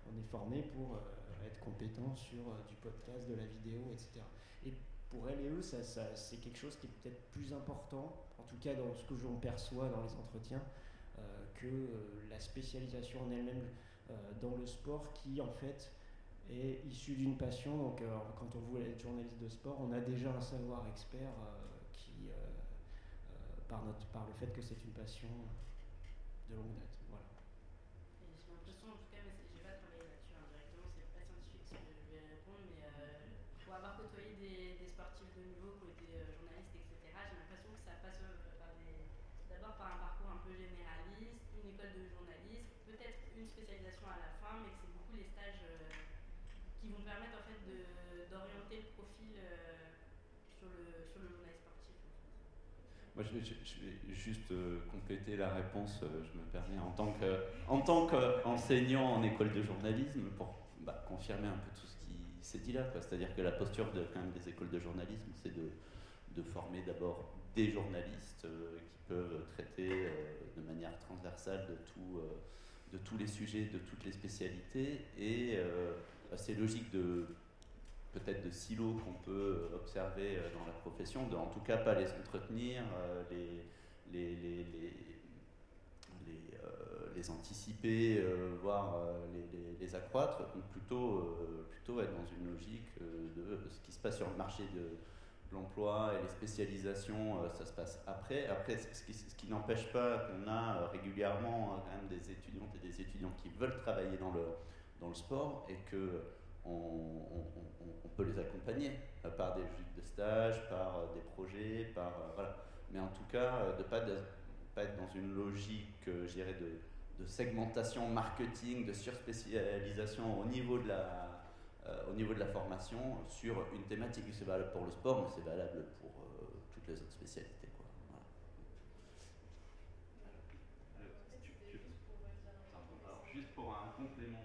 Speaker 5: on est formé pour être compétent sur du podcast, de la vidéo, etc. Et pour elles et eux, c'est quelque chose qui est peut-être plus important, en tout cas dans ce que j'en perçois dans les entretiens, que la spécialisation en elle-même dans le sport qui en fait est issue d'une passion. Donc quand on voulait être journaliste de sport, on a déjà un savoir expert qui, par le fait que c'est une passion de longue date. Voilà.
Speaker 6: Et j'ai l'impression, en tout cas, mais j'ai pas travaillé là-dessus directement, c'est pas scientifique ce que je vais répondre, mais pour avoir côtoyé des sportifs de niveau qui ont été journalistes, etc., j'ai l'impression que ça passe d'abord par un parcours un peu généraliste, une école de journalisme, peut-être une spécialisation à la fin, mais que c'est beaucoup les stages qui vont permettre en fait d'orienter le profil sur le journalisme sportif.
Speaker 2: Moi, je vais juste compléter la réponse, je me permets, en tant qu'enseignant en école de journalisme, pour confirmer un peu tout ce qui s'est dit là. C'est-à-dire que la posture quand même des écoles de journalisme, c'est de former d'abord des journalistes qui peuvent traiter de manière transversale de tous les sujets, de toutes les spécialités, et c'est logique peut-être de silos qu'on peut observer dans la profession, en tout cas pas les entretenir, les anticiper, voire les accroître, donc plutôt être dans une logique de ce qui se passe sur le marché de l'emploi et les spécialisations, ça se passe après. Après, ce qui n'empêche pas qu'on a régulièrement quand même des étudiantes et des étudiants qui veulent travailler dans le sport, et que on peut les accompagner par des visites de stage, par des projets, voilà. Mais en tout cas, de pas être dans une logique, je dirais, de segmentation marketing, de surspécialisation au niveau de la formation sur une thématique. C'est valable pour le sport, mais c'est valable pour toutes les autres spécialités, quoi. Voilà. Alors, juste pour un complément.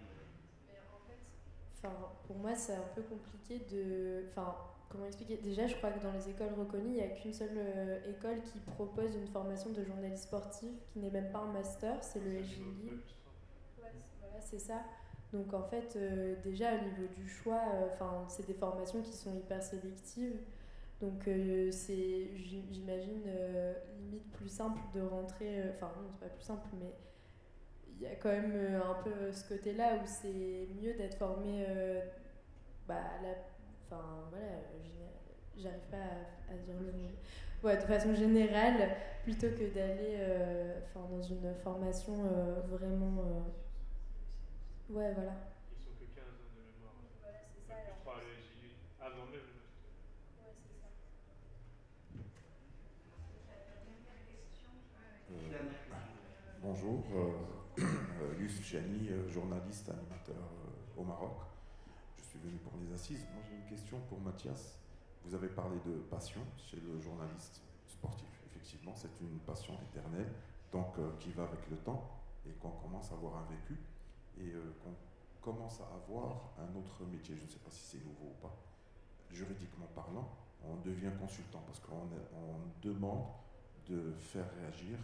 Speaker 9: Enfin, pour moi, c'est un peu compliqué de... Enfin, comment expliquer? Déjà, je crois que dans les écoles reconnues, il n'y a qu'une seule école qui propose une formation de journaliste sportif, qui n'est même pas un master, c'est le SJLI. Ouais, voilà, c'est ça. Donc en fait, déjà au niveau du choix, c'est des formations qui sont hyper sélectives. Donc c'est, j'imagine, limite plus simple de rentrer... Enfin non, c'est pas plus simple, mais... Il y a quand même un peu ce côté-là où c'est mieux d'être formé j'arrive pas à dire le mot. Ouais, de façon générale, plutôt que d'aller dans une formation vraiment... Ouais, voilà.
Speaker 10: Ils sont que 15 ans de mémoire.
Speaker 9: Voilà, c'est ça.
Speaker 10: Plus 3 à l'ESJ, avant même le master.
Speaker 9: Ouais, c'est ça.
Speaker 11: Bonjour, Youssef Chani, journaliste, animateur au Maroc. Je suis venu pour les assises. Moi j'ai une question pour Mathias. Vous avez parlé de passion chez le journaliste sportif. Effectivement, c'est une passion éternelle, donc qui va avec le temps et qu'on commence à avoir un vécu et qu'on commence à avoir un autre métier. Je ne sais pas si c'est nouveau ou pas. Juridiquement parlant, on devient consultant parce qu'on demande de faire réagir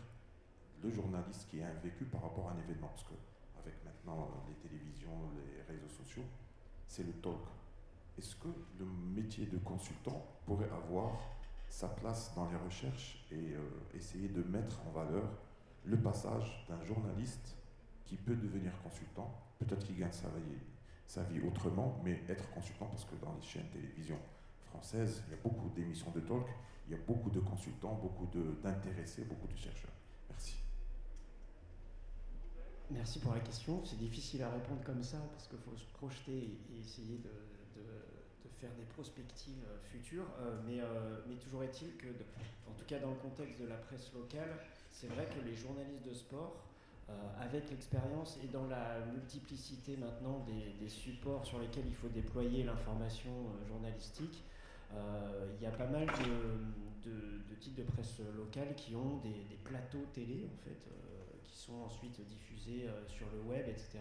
Speaker 11: le journaliste qui a un vécu par rapport à un événement, parce qu'avec maintenant les télévisions, les réseaux sociaux, c'est le talk. Est-ce que le métier de consultant pourrait avoir sa place dans les recherches et essayer de mettre en valeur le passage d'un journaliste qui peut devenir consultant, peut-être qu'il gagne sa vie autrement, mais être consultant, parce que dans les chaînes télévision françaises, il y a beaucoup d'émissions de talk, il y a beaucoup de consultants, beaucoup d'intéressés, beaucoup de chercheurs. Merci.
Speaker 5: Merci pour la question. C'est difficile à répondre comme ça parce qu'il faut se projeter et essayer de faire des prospectives futures. Mais toujours est-il que, en tout cas dans le contexte de la presse locale, c'est vrai que les journalistes de sport, avec l'expérience et dans la multiplicité maintenant des supports sur lesquels il faut déployer l'information journalistique, il y a pas mal de titres de presse locale qui ont des plateaux télé en fait, qui sont ensuite diffusés sur le web, etc.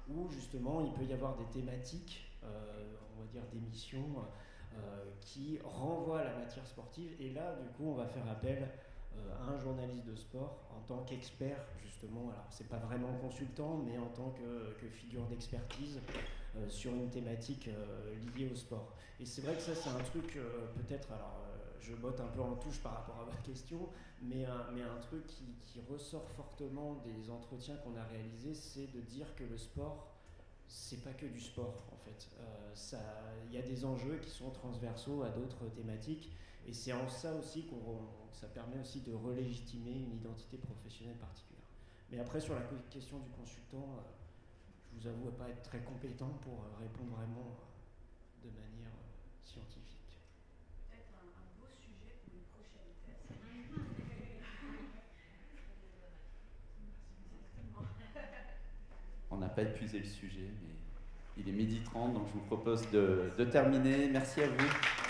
Speaker 5: Où justement il peut y avoir des thématiques, on va dire d'émissions qui renvoient à la matière sportive. Et là, du coup, on va faire appel à un journaliste de sport en tant qu'expert justement. Alors, c'est pas vraiment consultant, mais en tant que figure d'expertise sur une thématique liée au sport. Et c'est vrai que ça, c'est un truc, peut-être, alors je botte un peu en touche par rapport à votre question, mais un truc qui ressort fortement des entretiens qu'on a réalisés, c'est de dire que le sport, c'est pas que du sport, en fait. Il y a des enjeux qui sont transversaux à d'autres thématiques, et c'est en ça aussi que ça permet aussi de relégitimer une identité professionnelle particulière. Mais après, sur la question du consultant, je vous avoue pas être très compétent pour répondre vraiment de manière scientifique.
Speaker 3: Peut-être un beau sujet pour une prochaine thèse.
Speaker 2: On n'a pas épuisé le sujet, mais il est 12h30, donc je vous propose de terminer. Merci à vous.